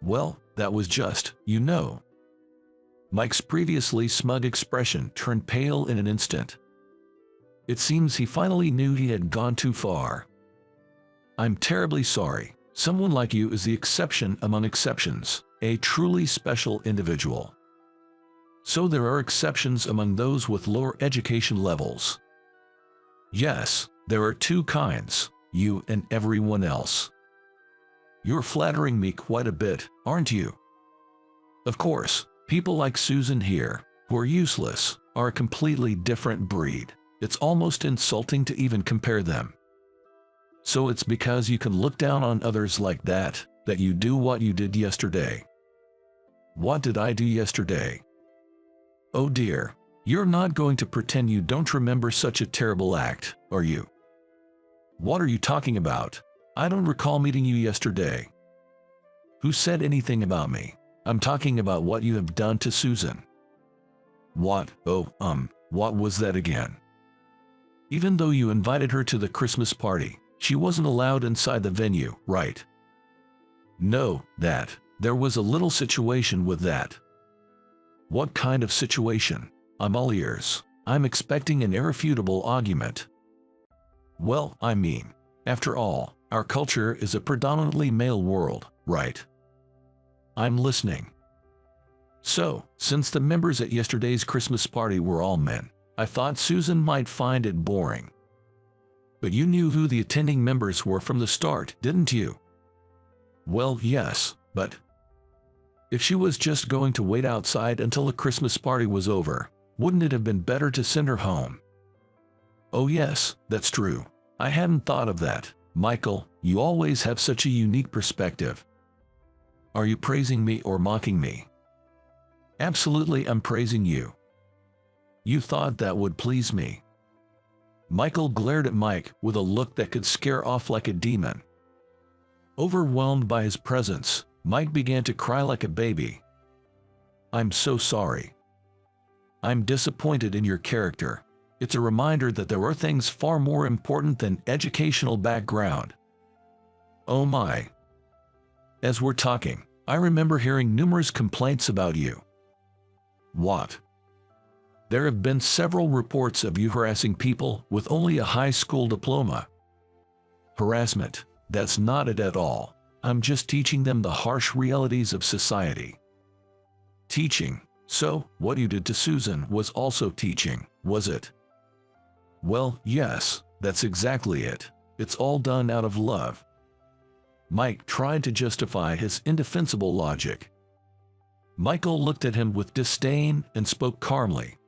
Well, that was just, you know. Mike's previously smug expression turned pale in an instant. It seems he finally knew he had gone too far. I'm terribly sorry. Someone like you is the exception among exceptions, a truly special individual. So there are exceptions among those with lower education levels. Yes, there are two kinds, you and everyone else. You're flattering me quite a bit, aren't you? Of course, people like Susan here, who are useless, are a completely different breed. It's almost insulting to even compare them. So it's because you can look down on others like that, that you do what you did yesterday. What did I do yesterday? Oh dear, you're not going to pretend you don't remember such a terrible act, are you? What are you talking about? I don't recall meeting you yesterday. Who said anything about me? I'm talking about what you have done to Susan. What? Oh, what was that again? Even though you invited her to the Christmas party, she wasn't allowed inside the venue, right? No, there was a little situation with that. What kind of situation? I'm all ears. I'm expecting an irrefutable argument. Well, I mean, after all, our culture is a predominantly male world, right? I'm listening. So, since the members at yesterday's Christmas party were all men, I thought Susan might find it boring. But you knew who the attending members were from the start, didn't you? Well, yes, but if she was just going to wait outside until the Christmas party was over, wouldn't it have been better to send her home? Oh yes, that's true. I hadn't thought of that. Michael, you always have such a unique perspective. Are you praising me or mocking me? Absolutely, I'm praising you. You thought that would please me. Michael glared at Mike with a look that could scare off like a demon. Overwhelmed by his presence, Mike began to cry like a baby. I'm so sorry. I'm disappointed in your character. It's a reminder that there are things far more important than educational background. Oh my. As we're talking, I remember hearing numerous complaints about you. What? There have been several reports of you harassing people with only a high school diploma. Harassment, that's not it at all. I'm just teaching them the harsh realities of society. Teaching. So, what you did to Susan was also teaching, was it? Well, yes, that's exactly it. It's all done out of love. Mike tried to justify his indefensible logic. Michael looked at him with disdain and spoke calmly.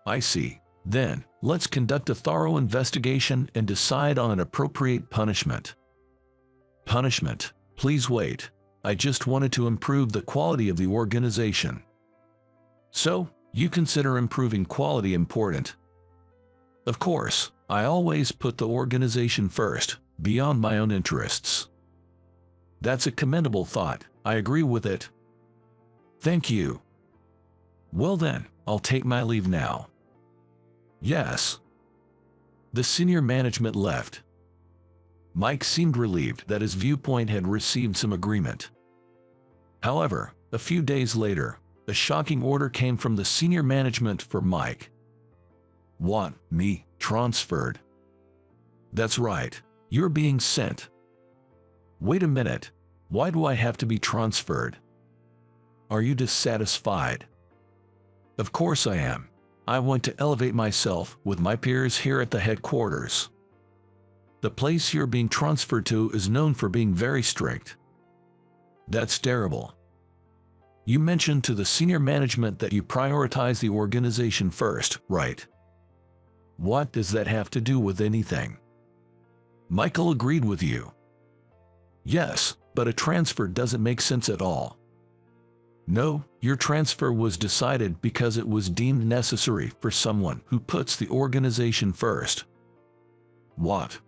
I see. Then, let's conduct a thorough investigation and decide on an appropriate punishment. Punishment? Please wait. I just wanted to improve the quality of the organization. So, you consider improving quality important? Of course, I always put the organization first, beyond my own interests. That's a commendable thought. I agree with it. Thank you. Well then, I'll take my leave now. Yes. The senior management left. Mike seemed relieved that his viewpoint had received some agreement. However, a few days later, a shocking order came from the senior management for Mike. What? Me? Transferred? That's right. You're being sent. Wait a minute. Why do I have to be transferred? Are you dissatisfied? Of course I am. I want to elevate myself with my peers here at the headquarters. The place you're being transferred to is known for being very strict. That's terrible. You mentioned to the senior management that you prioritize the organization first, right? What does that have to do with anything? Michael agreed with you. Yes, but a transfer doesn't make sense at all. No, your transfer was decided because it was deemed necessary for someone who puts the organization first. What?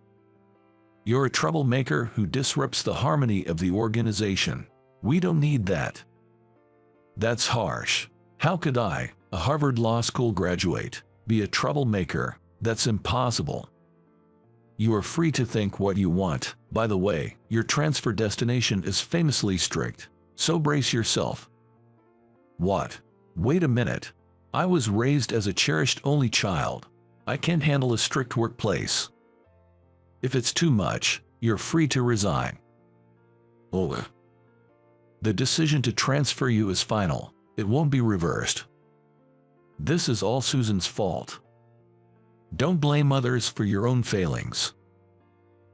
You're a troublemaker who disrupts the harmony of the organization. We don't need that. That's harsh. How could I, a Harvard Law School graduate, be a troublemaker? That's impossible. You are free to think what you want. By the way, your transfer destination is famously strict, so brace yourself. What? Wait a minute. I was raised as a cherished only child. I can't handle a strict workplace. If it's too much, you're free to resign. Oh. The decision to transfer you is final. It won't be reversed. This is all Susan's fault. Don't blame others for your own failings.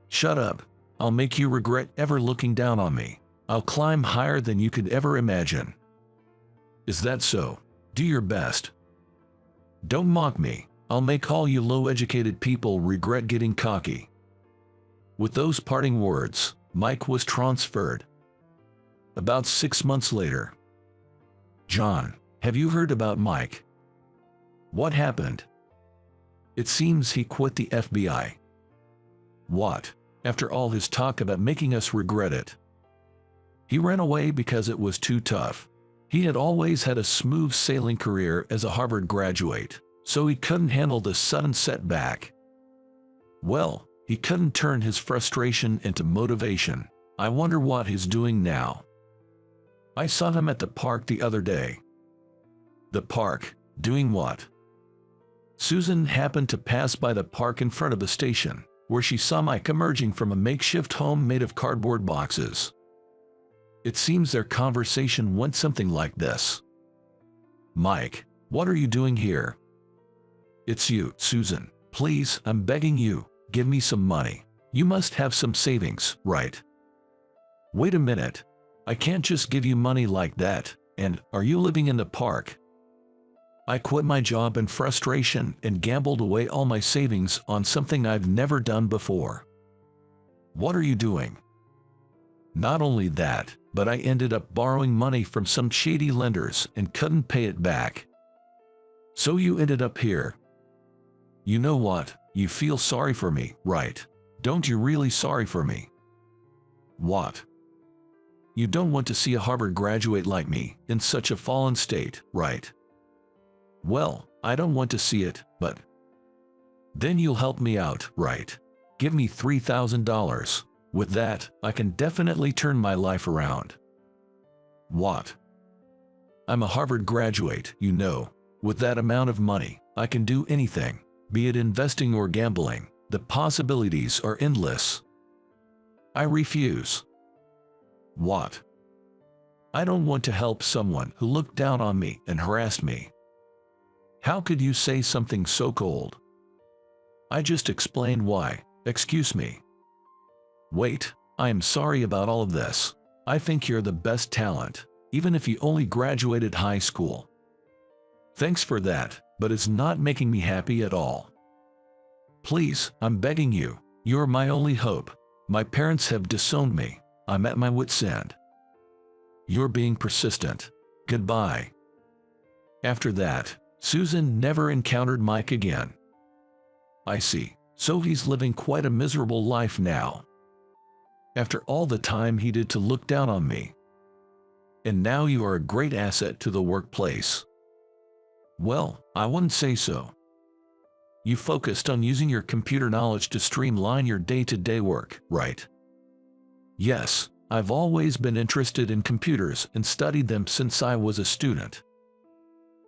Shut up. I'll make you regret ever looking down on me. I'll climb higher than you could ever imagine. Is that so? Do your best. Don't mock me. I'll make all you low-educated people regret getting cocky. With those parting words, Mike was transferred. About 6 months later. John, have you heard about Mike? What happened? It seems he quit the FBI. What? After all his talk about making us regret it. He ran away because it was too tough. He had always had a smooth sailing career as a Harvard graduate, so he couldn't handle the sudden setback. Well, he couldn't turn his frustration into motivation. I wonder what he's doing now. I saw him at the park the other day. The park? Doing what? Susan happened to pass by the park in front of the station, where she saw Mike emerging from a makeshift home made of cardboard boxes. It seems their conversation went something like this. Mike, what are you doing here? It's you, Susan. Please, I'm begging you, give me some money. You must have some savings, right? Wait a minute. I can't just give you money like that. And are you living in the park? I quit my job in frustration and gambled away all my savings on something I've never done before. What are you doing? Not only that, but I ended up borrowing money from some shady lenders and couldn't pay it back. So you ended up here. You know what? You feel sorry for me, right? Don't you really sorry for me? What? You don't want to see a Harvard graduate like me in such a fallen state, right? Well, I don't want to see it, but then you'll help me out, right? Give me $3,000. With that, I can definitely turn my life around. What? I'm a Harvard graduate, you know. With that amount of money, I can do anything, be it investing or gambling. The possibilities are endless. I refuse. What? I don't want to help someone who looked down on me and harassed me. How could you say something so cold? I just explained why. Excuse me. Wait, I am sorry about all of this. I think you're the best talent, even if you only graduated high school. Thanks for that, but it's not making me happy at all. Please, I'm begging you. You're my only hope. My parents have disowned me. I'm at my wit's end. You're being persistent. Goodbye. After that, Susan never encountered Mike again. I see. So he's living quite a miserable life now. After all the time he did to look down on me. And now you are a great asset to the workplace. Well, I wouldn't say so. You focused on using your computer knowledge to streamline your day-to-day work, right? Yes, I've always been interested in computers and studied them since I was a student.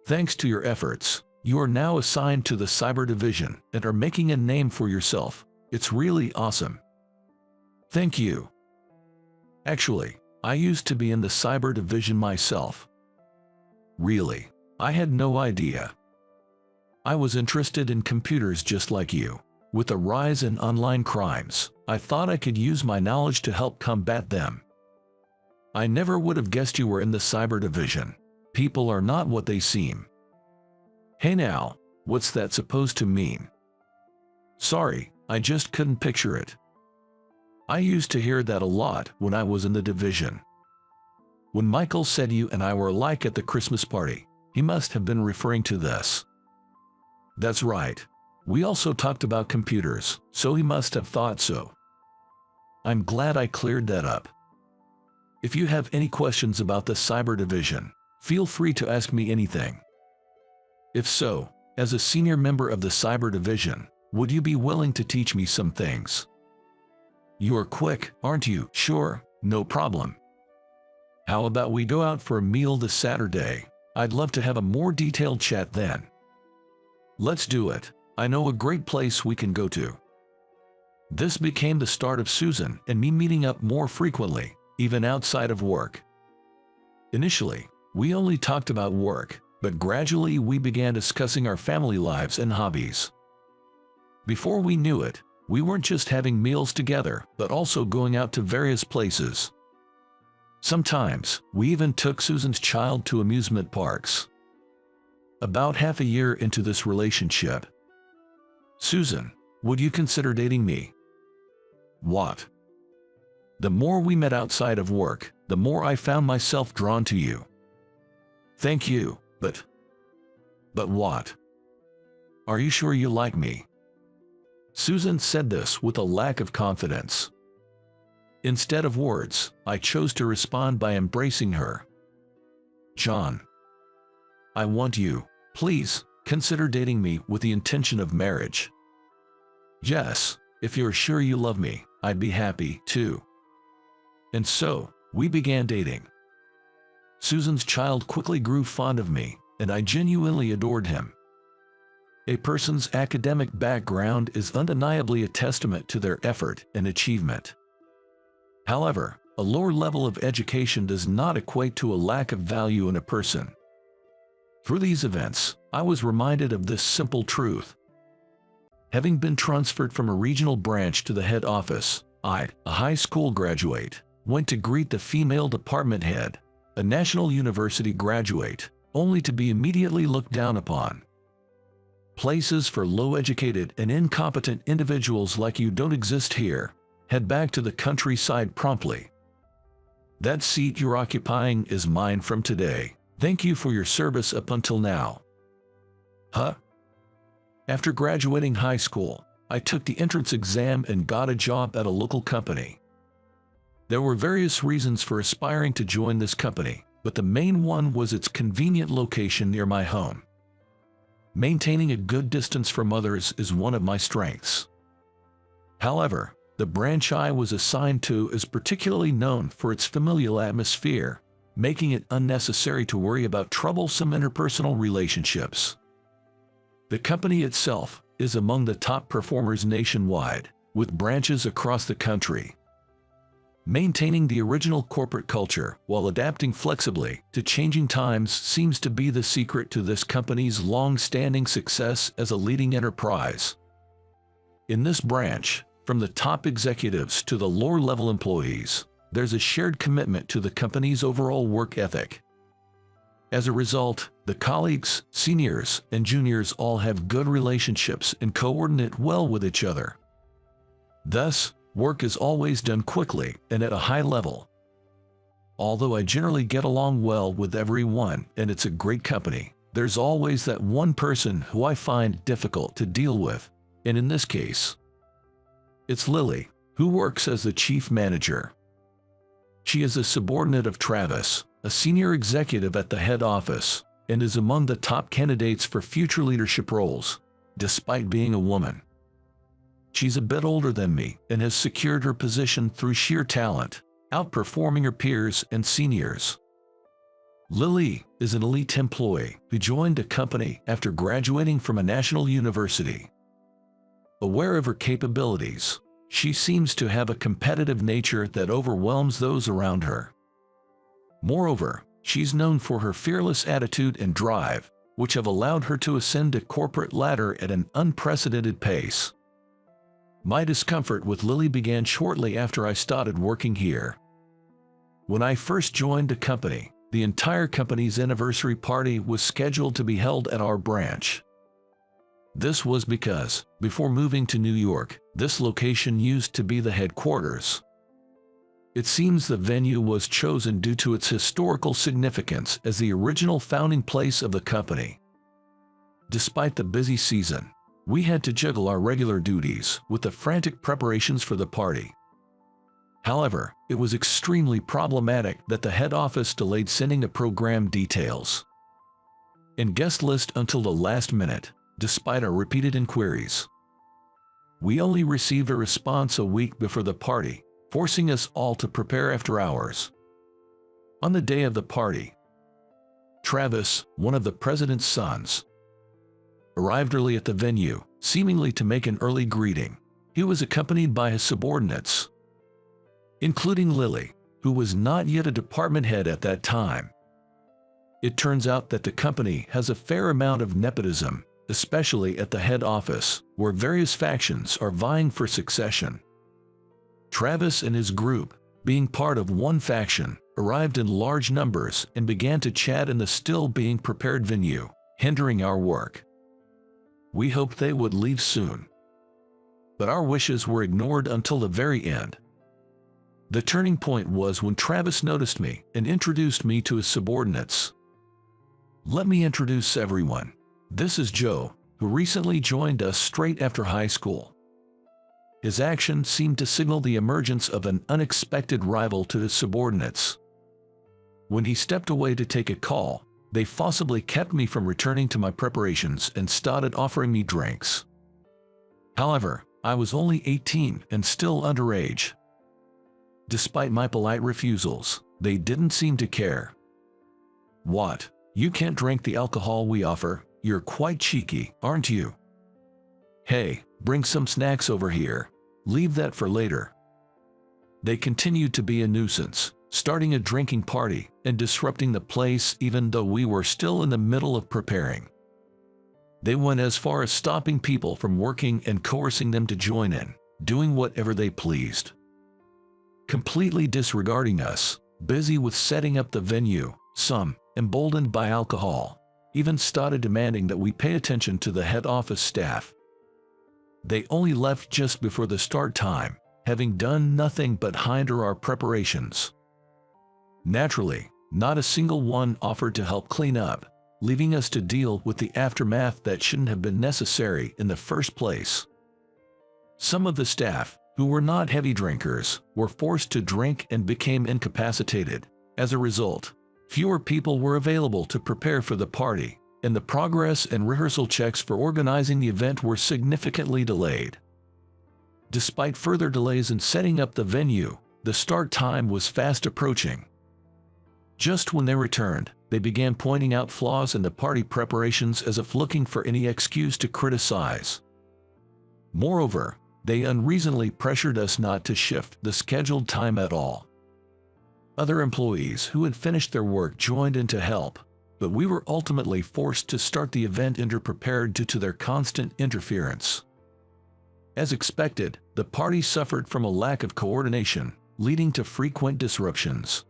Thanks to your efforts, you are now assigned to the cyber division and are making a name for yourself. It's really awesome. Thank you. Actually, I used to be in the cyber division myself. Really? I had no idea. I was interested in computers just like you. With the rise in online crimes, I thought I could use my knowledge to help combat them. I never would have guessed you were in the cyber division. People are not what they seem. Hey now, what's that supposed to mean? Sorry, I just couldn't picture it. I used to hear that a lot when I was in the division. When Michael said you and I were alike at the Christmas party, he must have been referring to this. That's right. We also talked about computers, so he must have thought so. I'm glad I cleared that up. If you have any questions about the cyber division, feel free to ask me anything. If so, as a senior member of the cyber division, would you be willing to teach me some things? You are quick, aren't you? Sure, no problem. How about we go out for a meal this Saturday? I'd love to have a more detailed chat then. Let's do it. I know a great place we can go to. This became the start of Susan and me meeting up more frequently, even outside of work. Initially, we only talked about work, but gradually we began discussing our family lives and hobbies. Before we knew it, we weren't just having meals together, but also going out to various places. Sometimes, we even took Susan's child to amusement parks. About half a year into this relationship. Susan, would you consider dating me? What? The more we met outside of work, the more I found myself drawn to you. Thank you, but what? Are you sure you like me? Susan said this with a lack of confidence. Instead of words, I chose to respond by embracing her. John, I want you. Please, consider dating me with the intention of marriage. Yes, if you're sure you love me, I'd be happy too. And so, we began dating. Susan's child quickly grew fond of me, and I genuinely adored him. A person's academic background is undeniably a testament to their effort and achievement. However, a lower level of education does not equate to a lack of value in a person. Through these events, I was reminded of this simple truth. Having been transferred from a regional branch to the head office, I, a high school graduate, went to greet the female department head, a national university graduate, only to be immediately looked down upon. Places for low-educated and incompetent individuals like you don't exist here. Head back to the countryside promptly. That seat you're occupying is mine from today. Thank you for your service up until now. Huh? After graduating high school, I took the entrance exam and got a job at a local company. There were various reasons for aspiring to join this company, but the main one was its convenient location near my home. Maintaining a good distance from others is one of my strengths. However, the branch I was assigned to is particularly known for its familial atmosphere, making it unnecessary to worry about troublesome interpersonal relationships. The company itself is among the top performers nationwide, with branches across the country. Maintaining the original corporate culture while adapting flexibly to changing times seems to be the secret to this company's long-standing success as a leading enterprise. In this branch, from the top executives to the lower-level employees, there's a shared commitment to the company's overall work ethic. As a result, the colleagues, seniors, and juniors all have good relationships and coordinate well with each other. Thus, work is always done quickly and at a high level. Although I generally get along well with everyone and it's a great company, there's always that one person who I find difficult to deal with, and in this case, it's Lily, who works as the chief manager. She is a subordinate of Travis, a senior executive at the head office, and is among the top candidates for future leadership roles, despite being a woman. She's a bit older than me and has secured her position through sheer talent, outperforming her peers and seniors. Lily is an elite employee who joined the company after graduating from a national university. Aware of her capabilities, she seems to have a competitive nature that overwhelms those around her. Moreover, she's known for her fearless attitude and drive, which have allowed her to ascend the corporate ladder at an unprecedented pace. My discomfort with Lily began shortly after I started working here. When I first joined the company, the entire company's anniversary party was scheduled to be held at our branch. This was because, before moving to New York, this location used to be the headquarters. It seems the venue was chosen due to its historical significance as the original founding place of the company. Despite the busy season, we had to juggle our regular duties with the frantic preparations for the party. However, it was extremely problematic that the head office delayed sending the program details and guest list until the last minute, despite our repeated inquiries. We only received a response a week before the party, forcing us all to prepare after hours. On the day of the party, Travis, one of the president's sons, arrived early at the venue, seemingly to make an early greeting. He was accompanied by his subordinates, including Lily, who was not yet a department head at that time. It turns out that the company has a fair amount of nepotism, especially at the head office, where various factions are vying for succession. Travis and his group, being part of one faction, arrived in large numbers and began to chat in the still being prepared venue, hindering our work. We hoped they would leave soon, but our wishes were ignored until the very end. The turning point was when Travis noticed me and introduced me to his subordinates. Let me introduce everyone. This is Joe, who recently joined us straight after high school. His action seemed to signal the emergence of an unexpected rival to his subordinates. When he stepped away to take a call, they forcibly kept me from returning to my preparations and started offering me drinks. However, I was only 18 and still underage. Despite my polite refusals, they didn't seem to care. "What? You can't drink the alcohol we offer? You're quite cheeky, aren't you? Hey, bring some snacks over here. Leave that for later." They continued to be a nuisance, starting a drinking party and disrupting the place even though we were still in the middle of preparing. They went as far as stopping people from working and coercing them to join in, doing whatever they pleased. Completely disregarding us, busy with setting up the venue, some, emboldened by alcohol, even started demanding that we pay attention to the head office staff. They only left just before the start time, having done nothing but hinder our preparations. Naturally, not a single one offered to help clean up, leaving us to deal with the aftermath that shouldn't have been necessary in the first place. Some of the staff, who were not heavy drinkers, were forced to drink and became incapacitated. As a result, fewer people were available to prepare for the party, and the progress and rehearsal checks for organizing the event were significantly delayed. Despite further delays in setting up the venue, the start time was fast approaching. Just when they returned, they began pointing out flaws in the party preparations as if looking for any excuse to criticize. Moreover, they unreasonably pressured us not to shift the scheduled time at all. Other employees who had finished their work joined in to help, but we were ultimately forced to start the event underprepared due to their constant interference. As expected, the party suffered from a lack of coordination, leading to frequent disruptions.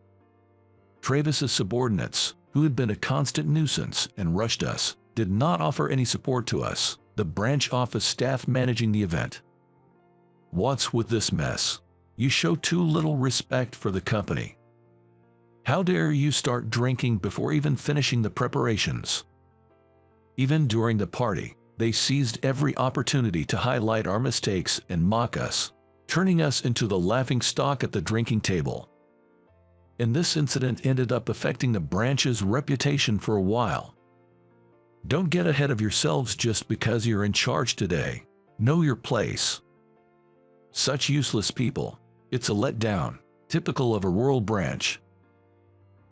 Travis's subordinates, who had been a constant nuisance and rushed us, did not offer any support to us, the branch office staff managing the event. "What's with this mess? You show too little respect for the company." How dare you start drinking before even finishing the preparations? Even during the party, they seized every opportunity to highlight our mistakes and mock us, turning us into the laughingstock at the drinking table. And this incident ended up affecting the branch's reputation for a while. Don't get ahead of yourselves just because you're in charge today. Know your place. Such useless people. It's a letdown, typical of a rural branch.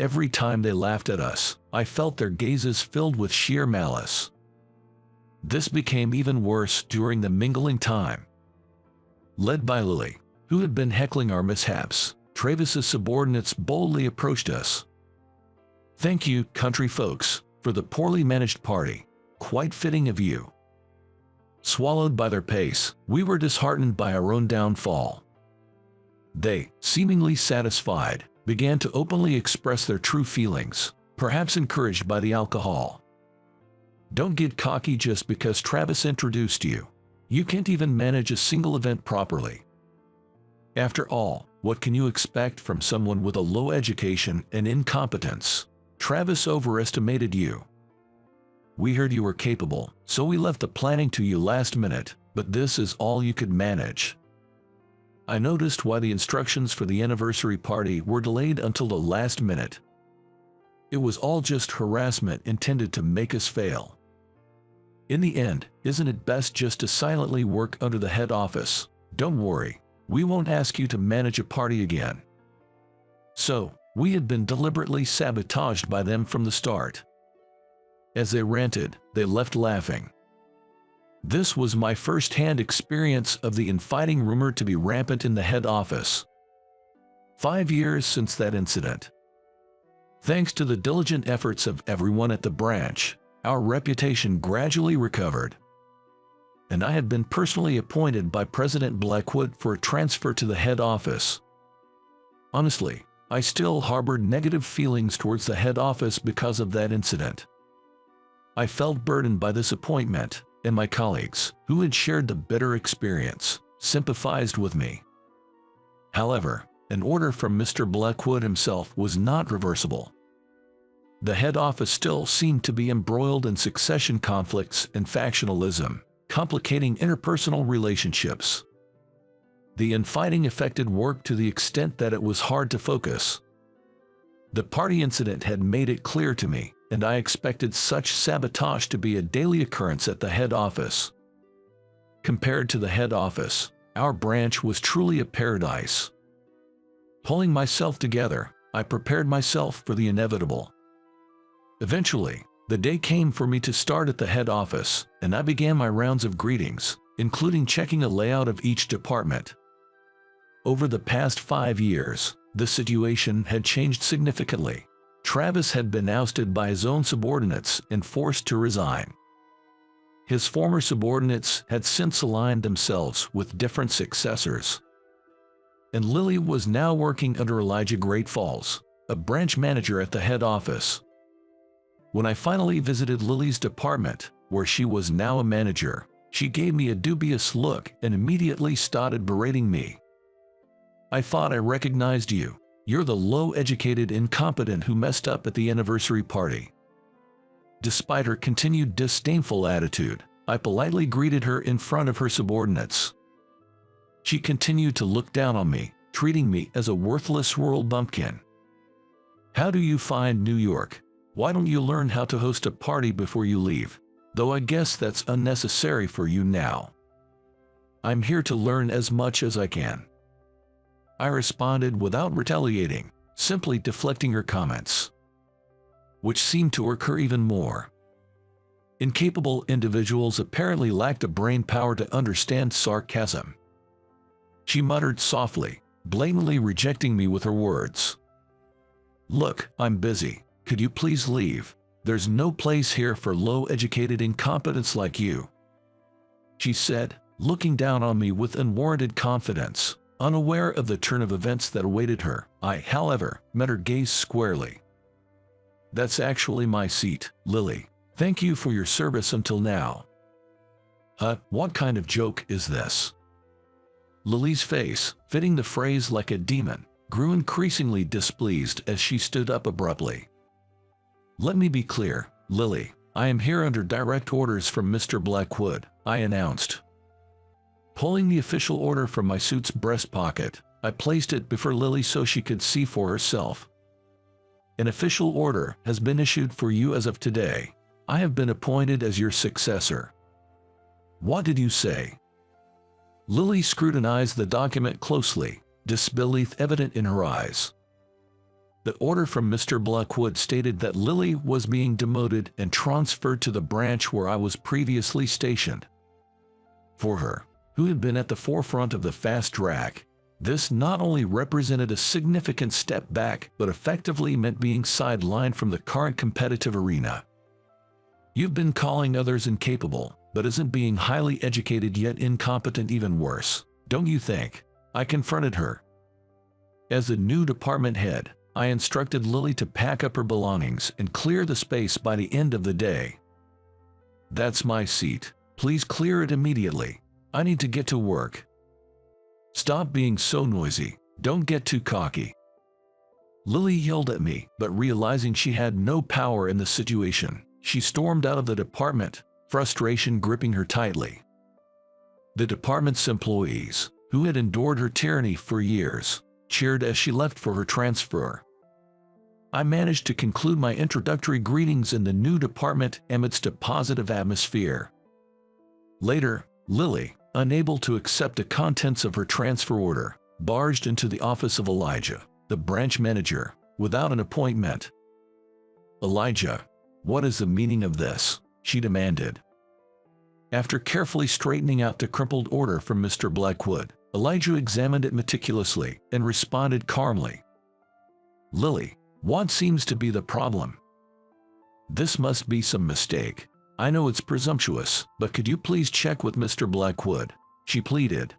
Every time they laughed at us, I felt their gazes filled with sheer malice. This became even worse during the mingling time. Led by Lily, who had been heckling our mishaps, Travis's subordinates boldly approached us. "Thank you, country folks, for the poorly managed party. Quite fitting of you." Swallowed by their pace, we were disheartened by our own downfall. They, seemingly satisfied, began to openly express their true feelings, perhaps encouraged by the alcohol. Don't get cocky just because Travis introduced you. You can't even manage a single event properly. After all, what can you expect from someone with a low education and incompetence? Travis overestimated you. We heard you were capable, so we left the planning to you last minute, but this is all you could manage. I noticed why the instructions for the anniversary party were delayed until the last minute. It was all just harassment intended to make us fail. In the end, isn't it best just to silently work under the head office? Don't worry, we won't ask you to manage a party again. So, we had been deliberately sabotaged by them from the start. As they ranted, they left laughing. This was my first-hand experience of the infighting rumored to be rampant in the head office. 5 years since that incident. Thanks to the diligent efforts of everyone at the branch, our reputation gradually recovered. And I had been personally appointed by President Blackwood for a transfer to the head office. Honestly, I still harbored negative feelings towards the head office because of that incident. I felt burdened by this appointment, and my colleagues, who had shared the bitter experience, sympathized with me. However, an order from Mr. Blackwood himself was not reversible. The head office still seemed to be embroiled in succession conflicts and factionalism, complicating interpersonal relationships. The infighting affected work to the extent that it was hard to focus. The party incident had made it clear to me, and I expected such sabotage to be a daily occurrence at the head office. Compared to the head office, our branch was truly a paradise. Pulling myself together, I prepared myself for the inevitable. Eventually, the day came for me to start at the head office, and I began my rounds of greetings, including checking a layout of each department. Over the past 5 years, the situation had changed significantly. Travis had been ousted by his own subordinates and forced to resign. His former subordinates had since aligned themselves with different successors. And Lily was now working under Elijah Great Falls, a branch manager at the head office. When I finally visited Lily's department, where she was now a manager, she gave me a dubious look and immediately started berating me. "I thought I recognized you. You're the low-educated incompetent who messed up at the anniversary party." Despite her continued disdainful attitude, I politely greeted her in front of her subordinates. She continued to look down on me, treating me as a worthless rural bumpkin. "How do you find New York? Why don't you learn how to host a party before you leave? Though I guess that's unnecessary for you now." "I'm here to learn as much as I can," I responded without retaliating, simply deflecting her comments, which seemed to irk her even more. Incapable individuals apparently lacked the brain power to understand sarcasm. She muttered softly, blatantly rejecting me with her words. "Look, I'm busy. Could you please leave? There's no place here for low-educated incompetents like you," she said, looking down on me with unwarranted confidence. Unaware of the turn of events that awaited her, I, however, met her gaze squarely. "That's actually my seat, Lily. Thank you for your service until now." What kind of joke is this?" Lily's face, fitting the phrase like a demon, grew increasingly displeased as she stood up abruptly. "Let me be clear, Lily. I am here under direct orders from Mr. Blackwood," I announced. Pulling the official order from my suit's breast pocket, I placed it before Lily so she could see for herself. "An official order has been issued for you as of today. I have been appointed as your successor." "What did you say?" Lily scrutinized the document closely, disbelief evident in her eyes. The order from Mr. Blackwood stated that Lily was being demoted and transferred to the branch where I was previously stationed. For her, who had been at the forefront of the fast track, this not only represented a significant step back but effectively meant being sidelined from the current competitive arena. "You've been calling others incapable, but isn't being highly educated yet incompetent even worse, don't you think?" I confronted her. As the new department head, I instructed Lily to pack up her belongings and clear the space by the end of the day. "That's my seat. Please clear it immediately. I need to get to work." "Stop being so noisy. Don't get too cocky." Lily yelled at me, but realizing she had no power in the situation, she stormed out of the department, frustration gripping her tightly. The department's employees, who had endured her tyranny for years, cheered as she left for her transfer. I managed to conclude my introductory greetings in the new department amidst a positive atmosphere. Later, Lily, unable to accept the contents of her transfer order, barged into the office of Elijah, the branch manager, without an appointment. "Elijah, what is the meaning of this?" she demanded. After carefully straightening out the crumpled order from Mr. Blackwood, Elijah examined it meticulously and responded calmly. "Lily, what seems to be the problem?" "This must be some mistake. I know it's presumptuous, but could you please check with Mr. Blackwood?" she pleaded.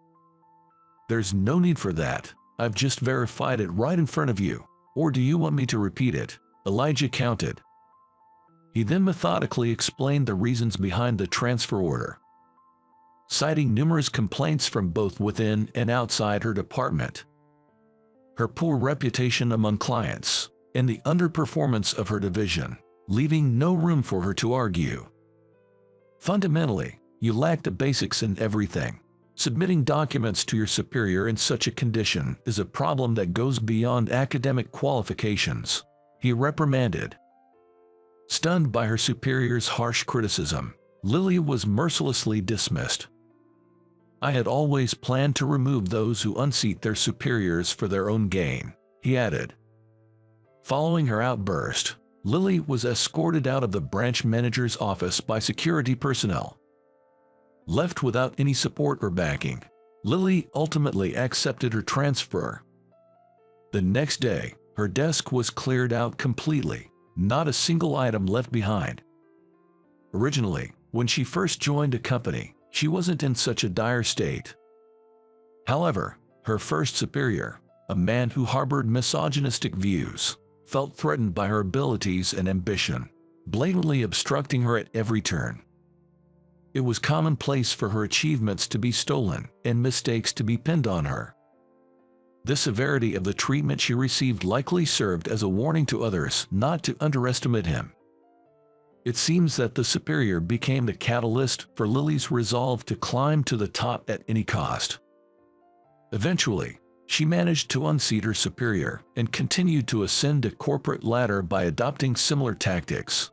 "There's no need for that. I've just verified it right in front of you. Or do you want me to repeat it?" Elijah countered. He then methodically explained the reasons behind the transfer order, citing numerous complaints from both within and outside her department. Her poor reputation among clients, and the underperformance of her division, leaving no room for her to argue. "Fundamentally, you lack the basics in everything. Submitting documents to your superior in such a condition is a problem that goes beyond academic qualifications," he reprimanded. Stunned by her superior's harsh criticism, Lily was mercilessly dismissed. "I had always planned to remove those who unseat their superiors for their own gain," he added. Following her outburst, Lily was escorted out of the branch manager's office by security personnel. Left without any support or backing, Lily ultimately accepted her transfer. The next day, her desk was cleared out completely, not a single item left behind. Originally, when she first joined the company, she wasn't in such a dire state. However, her first superior, a man who harbored misogynistic views, felt threatened by her abilities and ambition, blatantly obstructing her at every turn. It was commonplace for her achievements to be stolen and mistakes to be pinned on her. The severity of the treatment she received likely served as a warning to others not to underestimate him. It seems that the superior became the catalyst for Lily's resolve to climb to the top at any cost. Eventually, she managed to unseat her superior and continued to ascend the corporate ladder by adopting similar tactics.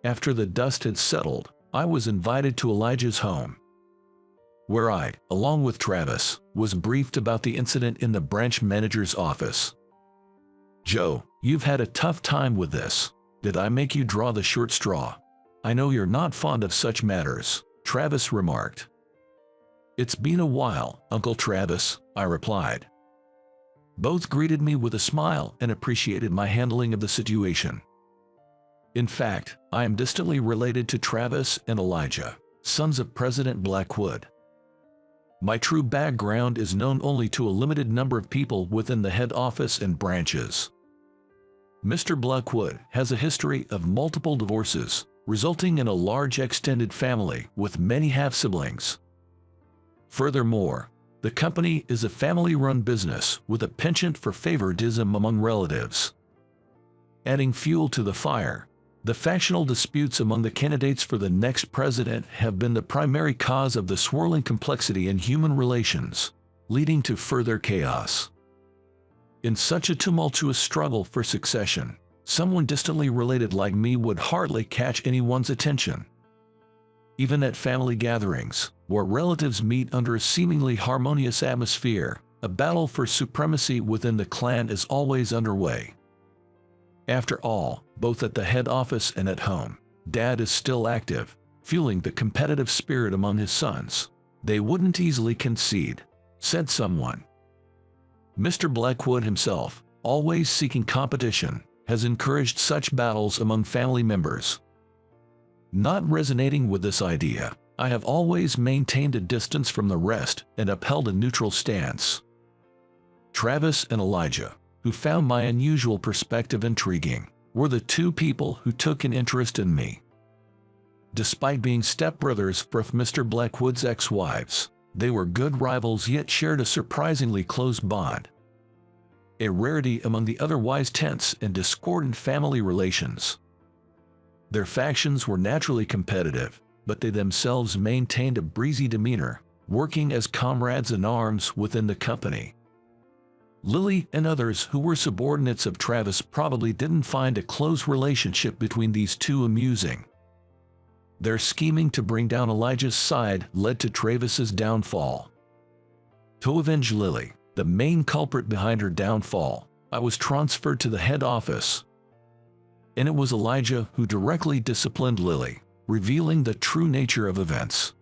After the dust had settled, I was invited to Elijah's home, where I, along with Travis, was briefed about the incident in the branch manager's office. "Joe, you've had a tough time with this. Did I make you draw the short straw?" "I know you're not fond of such matters," Travis remarked. "It's been a while, Uncle Travis," I replied. Both greeted me with a smile and appreciated my handling of the situation. In fact, I am distantly related to Travis and Elijah, sons of President Blackwood. My true background is known only to a limited number of people within the head office and branches. Mr. Blackwood has a history of multiple divorces, resulting in a large extended family with many half-siblings. Furthermore, The company is a family-run business with a penchant for favoritism among relatives. Adding fuel to the fire, the factional disputes among the candidates for the next president have been the primary cause of the swirling complexity in human relations, leading to further chaos. In such a tumultuous struggle for succession, someone distantly related like me would hardly catch anyone's attention. Even at family gatherings, where relatives meet under a seemingly harmonious atmosphere, a battle for supremacy within the clan is always underway. After all, both at the head office and at home, Dad is still active, fueling the competitive spirit among his sons. They wouldn't easily concede, said someone. Mr. Blackwood himself, always seeking competition, has encouraged such battles among family members. Not resonating with this idea, I have always maintained a distance from the rest and upheld a neutral stance. Travis and Elijah, who found my unusual perspective intriguing, were the two people who took an interest in me. Despite being stepbrothers of Mr. Blackwood's ex-wives, they were good rivals yet shared a surprisingly close bond. A rarity among the otherwise tense and discordant family relations. Their factions were naturally competitive, but they themselves maintained a breezy demeanor, working as comrades in arms within the company. Lily and others who were subordinates of Travis probably didn't find a close relationship between these two amusing. Their scheming to bring down Elijah's side led to Travis's downfall. To avenge Lily, the main culprit behind her downfall, I was transferred to the head office. And it was Elijah who directly disciplined Lily, revealing the true nature of events.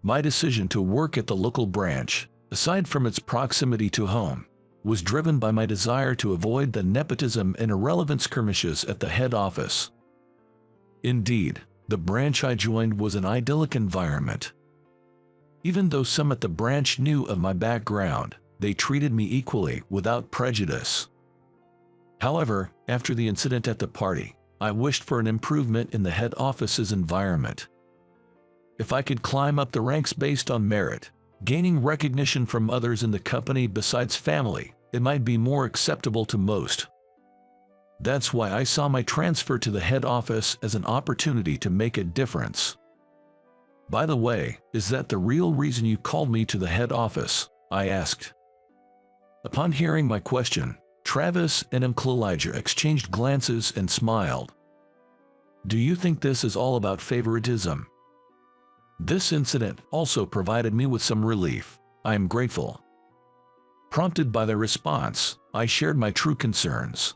My decision to work at the local branch, aside from its proximity to home, was driven by my desire to avoid the nepotism and irrelevant skirmishes at the head office. Indeed, the branch I joined was an idyllic environment. Even though some at the branch knew of my background, they treated me equally without prejudice. However, after the incident at the party, I wished for an improvement in the head office's environment. If I could climb up the ranks based on merit, gaining recognition from others in the company besides family, it might be more acceptable to most. That's why I saw my transfer to the head office as an opportunity to make a difference. By the way, is that the real reason you called me to the head office? I asked. Upon hearing my question, Travis and Uncle Elijah exchanged glances and smiled. Do you think this is all about favoritism? This incident also provided me with some relief. I am grateful. Prompted by their response, I shared my true concerns.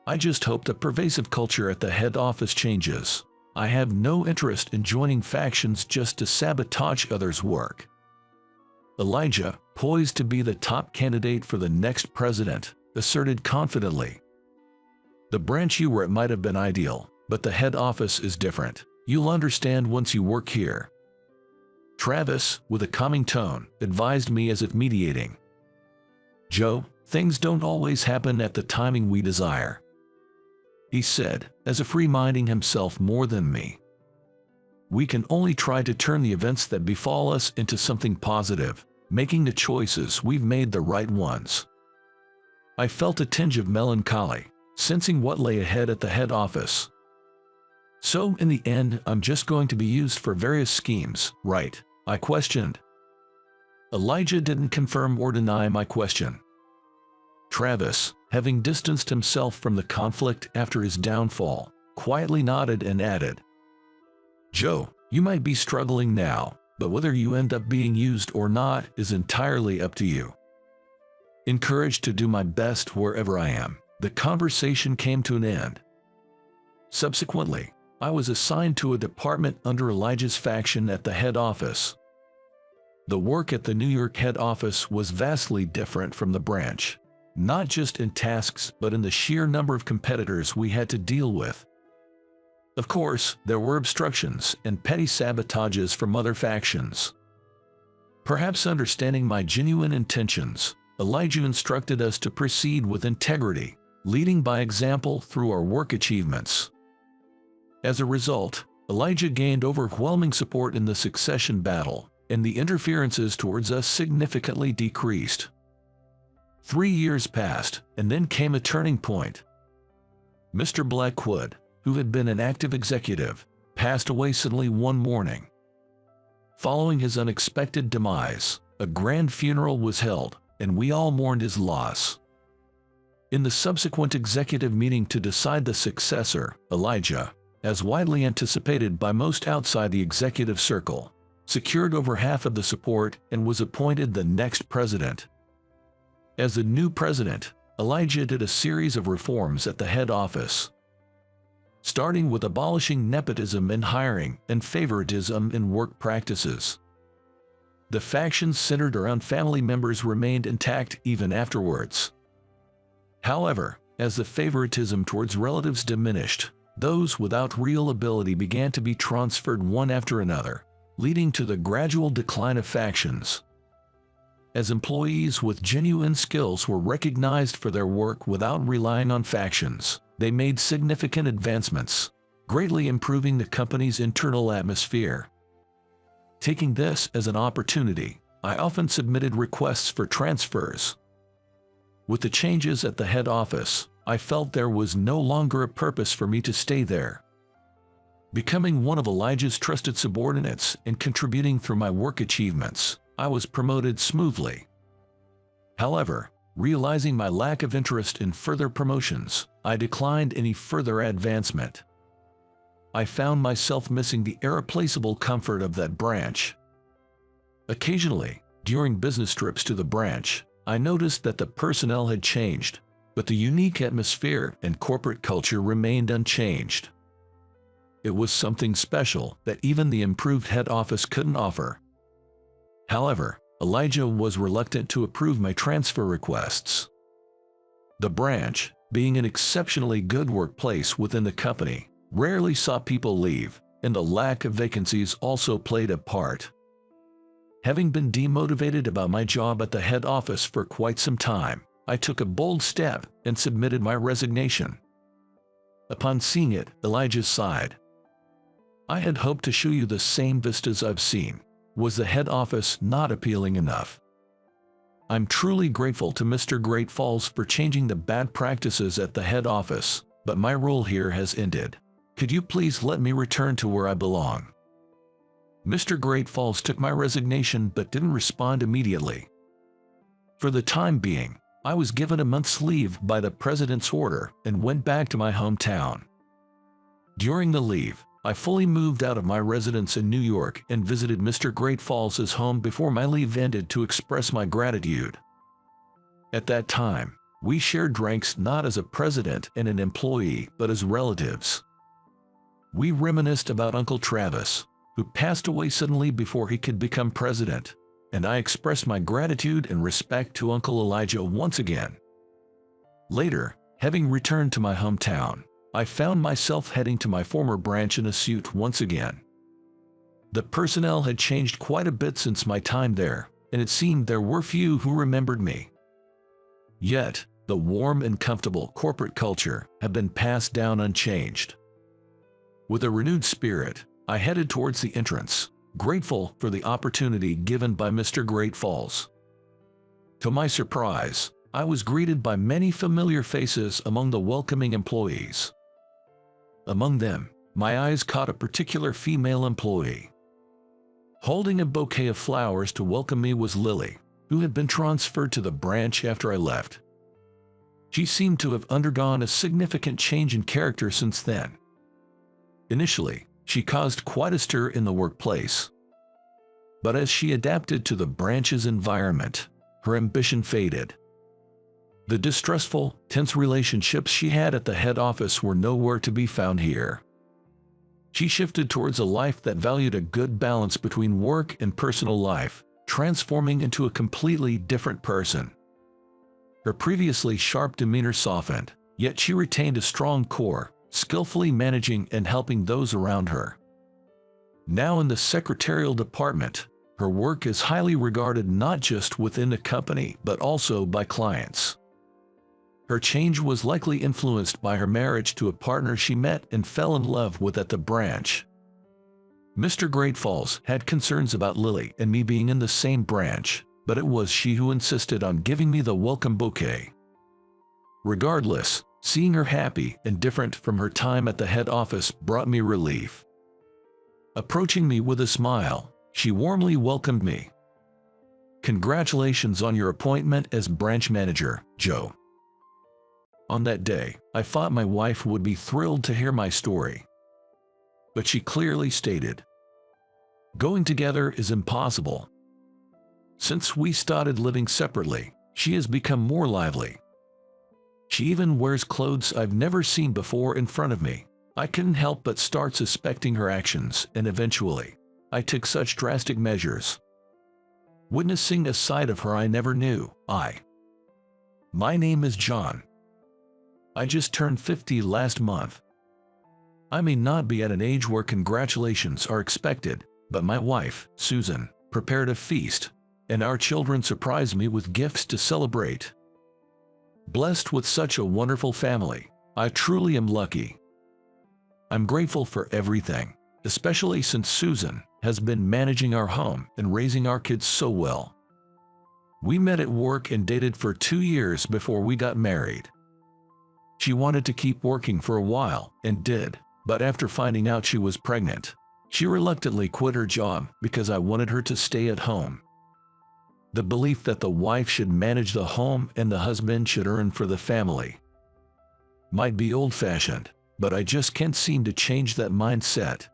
I just hope the pervasive culture at the head office changes. I have no interest in joining factions just to sabotage others' work. Elijah, poised to be the top candidate for the next president, asserted confidently. The branch you were at might have been ideal, but the head office is different. You'll understand once you work here. Travis, with a calming tone, advised me as if mediating. Joe, things don't always happen at the timing we desire, he said, as if reminding himself more than me. We can only try to turn the events that befall us into something positive, making the choices we've made the right ones. I felt a tinge of melancholy, sensing what lay ahead at the head office. So, in the end, I'm just going to be used for various schemes, right? I questioned. Elijah didn't confirm or deny my question. Travis, having distanced himself from the conflict after his downfall, quietly nodded and added, Joe, you might be struggling now, but whether you end up being used or not is entirely up to you. Encouraged to do my best wherever I am, the conversation came to an end. Subsequently, I was assigned to a department under Elijah's faction at the head office. The work at the New York head office was vastly different from the branch, not just in tasks but in the sheer number of competitors we had to deal with. Of course, there were obstructions and petty sabotages from other factions. Perhaps understanding my genuine intentions, Elijah instructed us to proceed with integrity, leading by example through our work achievements. As a result, Elijah gained overwhelming support in the succession battle, and the interferences towards us significantly decreased. 3 years passed, and then came a turning point. Mr. Blackwood, who had been an active executive, passed away suddenly one morning. Following his unexpected demise, a grand funeral was held, and we all mourned his loss. In the subsequent executive meeting to decide the successor, Elijah, as widely anticipated by most outside the executive circle, secured over half of the support and was appointed the next president. As the new president, Elijah did a series of reforms at the head office, starting with abolishing nepotism in hiring and favoritism in work practices. The factions centered around family members remained intact even afterwards. However, as the favoritism towards relatives diminished, those without real ability began to be transferred one after another, leading to the gradual decline of factions. As employees with genuine skills were recognized for their work without relying on factions, they made significant advancements, greatly improving the company's internal atmosphere. Taking this as an opportunity, I often submitted requests for transfers. With the changes at the head office, I felt there was no longer a purpose for me to stay there. Becoming one of Elijah's trusted subordinates and contributing through my work achievements, I was promoted smoothly. However, realizing my lack of interest in further promotions, I declined any further advancement. I found myself missing the irreplaceable comfort of that branch. Occasionally, during business trips to the branch, I noticed that the personnel had changed, but the unique atmosphere and corporate culture remained unchanged. It was something special that even the improved head office couldn't offer. However, Elijah was reluctant to approve my transfer requests. The branch, being an exceptionally good workplace within the company, rarely saw people leave, and the lack of vacancies also played a part. Having been demotivated about my job at the head office for quite some time, I took a bold step and submitted my resignation. Upon seeing it, Elijah sighed. "I had hoped to show you the same vistas I've seen. Was the head office not appealing enough? I'm truly grateful to Mr. Great Falls for changing the bad practices at the head office, but my role here has ended. Could you please let me return to where I belong?" Mr. Great Falls took my resignation but didn't respond immediately. For the time being, I was given a month's leave by the president's order and went back to my hometown. During the leave, I fully moved out of my residence in New York and visited Mr. Great Falls' home before my leave ended to express my gratitude. At that time, we shared drinks not as a president and an employee but as relatives. We reminisced about Uncle Travis, who passed away suddenly before he could become president, and I expressed my gratitude and respect to Uncle Elijah once again. Later, having returned to my hometown, I found myself heading to my former branch in a suit once again. The personnel had changed quite a bit since my time there, and it seemed there were few who remembered me. Yet, the warm and comfortable corporate culture had been passed down unchanged. With a renewed spirit, I headed towards the entrance, grateful for the opportunity given by Mr. Great Falls. To my surprise, I was greeted by many familiar faces among the welcoming employees. Among them, my eyes caught a particular female employee. Holding a bouquet of flowers to welcome me was Lily, who had been transferred to the branch after I left. She seemed to have undergone a significant change in character since then. Initially, she caused quite a stir in the workplace. But as she adapted to the branch's environment, her ambition faded. The distressful, tense relationships she had at the head office were nowhere to be found here. She shifted towards a life that valued a good balance between work and personal life, transforming into a completely different person. Her previously sharp demeanor softened, yet she retained a strong core, skillfully managing and helping those around her. Now in the secretarial department, her work is highly regarded not just within the company but also by clients. Her change was likely influenced by her marriage to a partner she met and fell in love with at the branch. Mr. Great Falls had concerns about Lily and me being in the same branch, but it was she who insisted on giving me the welcome bouquet. Regardless, seeing her happy and different from her time at the head office brought me relief. Approaching me with a smile, she warmly welcomed me. "Congratulations on your appointment as branch manager, Joe." On that day, I thought my wife would be thrilled to hear my story. But she clearly stated, "Going together is impossible." Since we started living separately, she has become more lively. She even wears clothes I've never seen before in front of me. I couldn't help but start suspecting her actions, and eventually, I took such drastic measures. Witnessing a side of her I never knew. My name is John. I just turned 50 last month. I may not be at an age where congratulations are expected, but my wife, Susan, prepared a feast, and our children surprised me with gifts to celebrate. Blessed with such a wonderful family, I truly am lucky. I'm grateful for everything, especially since Susan has been managing our home and raising our kids so well. We met at work and dated for 2 years before we got married. She wanted to keep working for a while, and did, but after finding out she was pregnant, she reluctantly quit her job because I wanted her to stay at home. The belief that the wife should manage the home and the husband should earn for the family might be old-fashioned, but I just can't seem to change that mindset.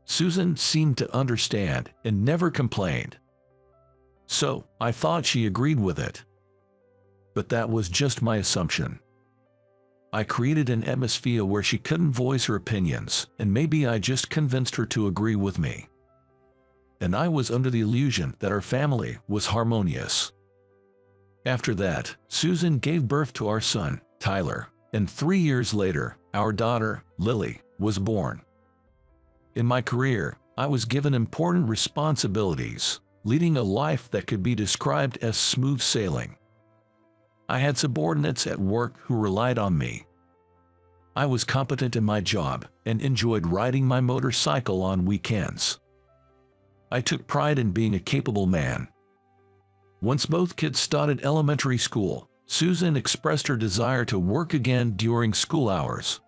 Susan seemed to understand and never complained. So, I thought she agreed with it. But that was just my assumption. I created an atmosphere where she couldn't voice her opinions, and maybe I just convinced her to agree with me. And I was under the illusion that our family was harmonious. After that, Susan gave birth to our son, Tyler, and 3 years later, our daughter, Lily, was born. In my career, I was given important responsibilities, leading a life that could be described as smooth sailing. I had subordinates at work who relied on me. I was competent in my job and enjoyed riding my motorcycle on weekends. I took pride in being a capable man. Once both kids started elementary school, Susan expressed her desire to work again during school hours.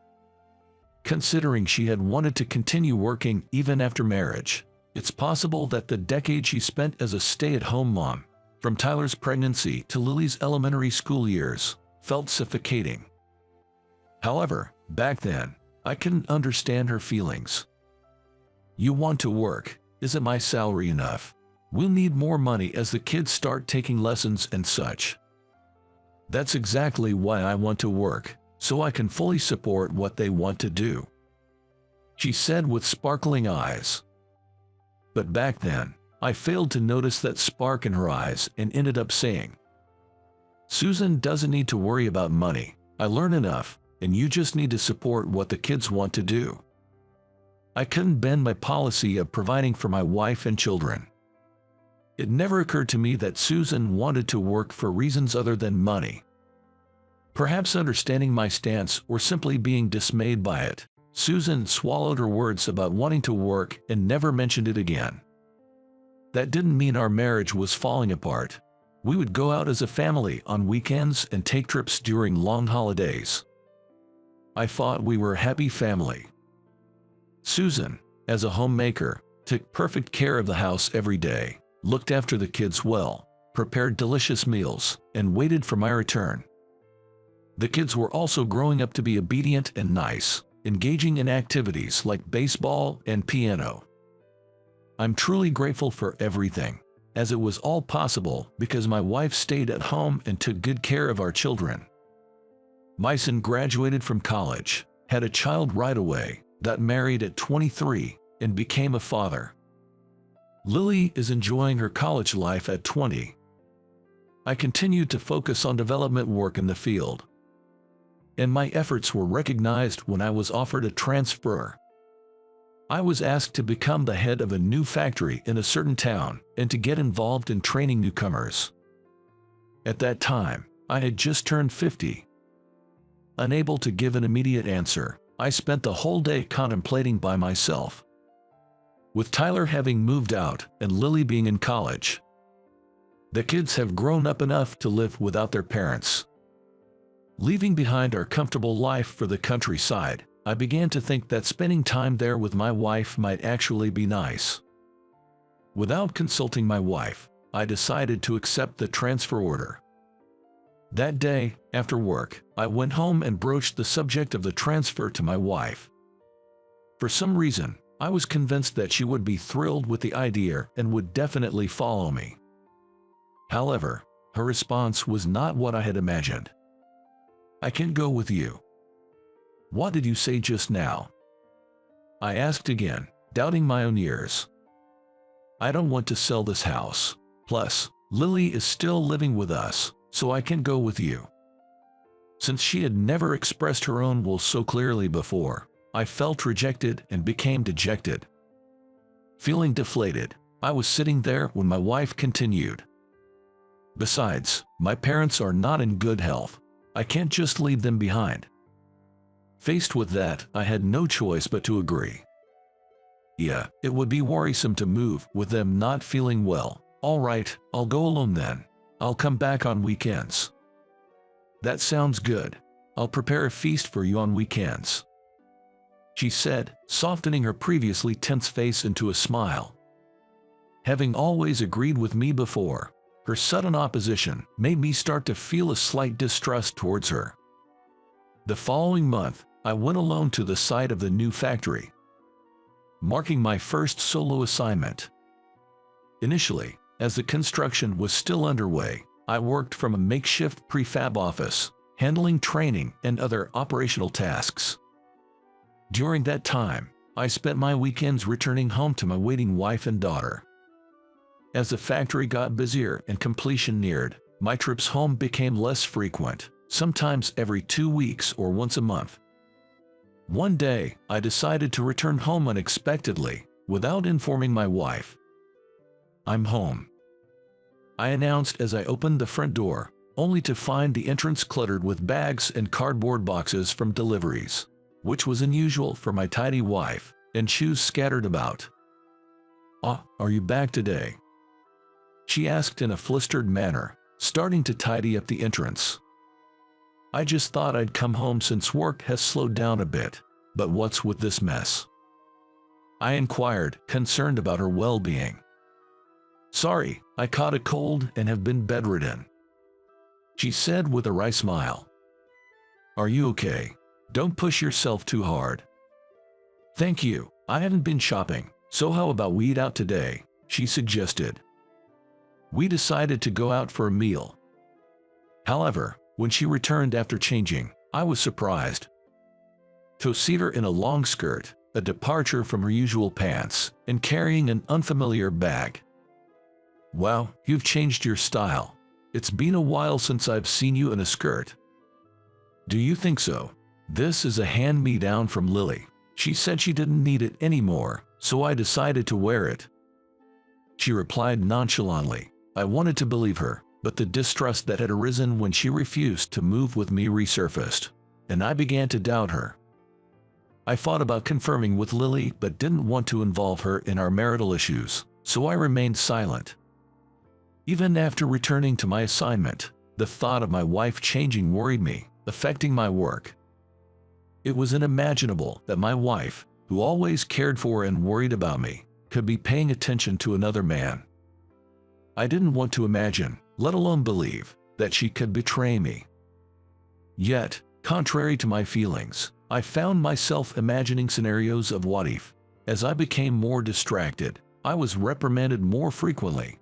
Considering she had wanted to continue working even after marriage, it's possible that the decade she spent as a stay-at-home mom, from Tyler's pregnancy to Lily's elementary school years, felt suffocating. However, back then, I couldn't understand her feelings. "You want to work. Isn't my salary enough? We'll need more money as the kids start taking lessons and such." "That's exactly why I want to work, so I can fully support what they want to do," she said with sparkling eyes. But back then, I failed to notice that spark in her eyes and ended up saying, "Susan doesn't need to worry about money. I learn enough, and you just need to support what the kids want to do." I couldn't bend my policy of providing for my wife and children. It never occurred to me that Susan wanted to work for reasons other than money. Perhaps understanding my stance or simply being dismayed by it, Susan swallowed her words about wanting to work and never mentioned it again. That didn't mean our marriage was falling apart. We would go out as a family on weekends and take trips during long holidays. I thought we were a happy family. Susan, as a homemaker, took perfect care of the house every day, looked after the kids well, prepared delicious meals, and waited for my return. The kids were also growing up to be obedient and nice, engaging in activities like baseball and piano. I'm truly grateful for everything, as it was all possible because my wife stayed at home and took good care of our children. My son graduated from college, had a child right away, got married at 23, and became a father. Lily is enjoying her college life at 20. I continued to focus on development work in the field, and my efforts were recognized when I was offered a transfer. I was asked to become the head of a new factory in a certain town and to get involved in training newcomers. At that time, I had just turned 50. Unable to give an immediate answer, I spent the whole day contemplating by myself. with Tyler having moved out and Lily being in college. The kids have grown up enough to live without their parents. Leaving behind our comfortable life for the countryside, I began to think that spending time there with my wife might actually be nice. Without consulting my wife, I decided to accept the transfer order. That day, after work, I went home and broached the subject of the transfer to my wife. For some reason, I was convinced that she would be thrilled with the idea and would definitely follow me. However, her response was not what I had imagined. "I can go with you." "What did you say just now?" I asked again, doubting my own ears. "I don't want to sell this house. Plus, Lily is still living with us, so I can go with you." Since she had never expressed her own will so clearly before, I felt rejected and became dejected. Feeling deflated, I was sitting there when my wife continued. "Besides, my parents are not in good health. I can't just leave them behind." Faced with that, I had no choice but to agree. "Yeah, it would be worrisome to move with them not feeling well. All right, I'll go alone then. I'll come back on weekends." "That sounds good. I'll prepare a feast for you on weekends," she said, softening her previously tense face into a smile. Having always agreed with me before, her sudden opposition made me start to feel a slight distrust towards her. The following month, I went alone to the site of the new factory, marking my first solo assignment. Initially, as the construction was still underway, I worked from a makeshift prefab office, handling training and other operational tasks. During that time, I spent my weekends returning home to my waiting wife and daughter. As the factory got busier and completion neared, my trips home became less frequent, sometimes every 2 weeks or once a month. One day, I decided to return home unexpectedly, without informing my wife. "I'm home," I announced as I opened the front door, only to find the entrance cluttered with bags and cardboard boxes from deliveries, which was unusual for my tidy wife, and shoes scattered about. "Ah, are you back today?" she asked in a flustered manner, starting to tidy up the entrance. "I just thought I'd come home since work has slowed down a bit, but what's with this mess?" I inquired, concerned about her well-being. "Sorry, I caught a cold and have been bedridden," she said with a wry smile. "Are you okay? Don't push yourself too hard." "Thank you, I haven't been shopping, so how about we eat out today?" she suggested. We decided to go out for a meal. However, when she returned after changing, I was surprised to see her in a long skirt, a departure from her usual pants, and carrying an unfamiliar bag. "Wow, you've changed your style. It's been a while since I've seen you in a skirt." "Do you think so? This is a hand-me-down from Lily. She said she didn't need it anymore, so I decided to wear it," she replied nonchalantly. I wanted to believe her, but the distrust that had arisen when she refused to move with me resurfaced, and I began to doubt her. I thought about confirming with Lily but didn't want to involve her in our marital issues, so I remained silent. Even after returning to my assignment, the thought of my wife changing worried me, affecting my work. It was unimaginable that my wife, who always cared for and worried about me, could be paying attention to another man. I didn't want to imagine, let alone believe, that she could betray me. Yet, contrary to my feelings, I found myself imagining scenarios of what if. As I became more distracted, I was reprimanded more frequently.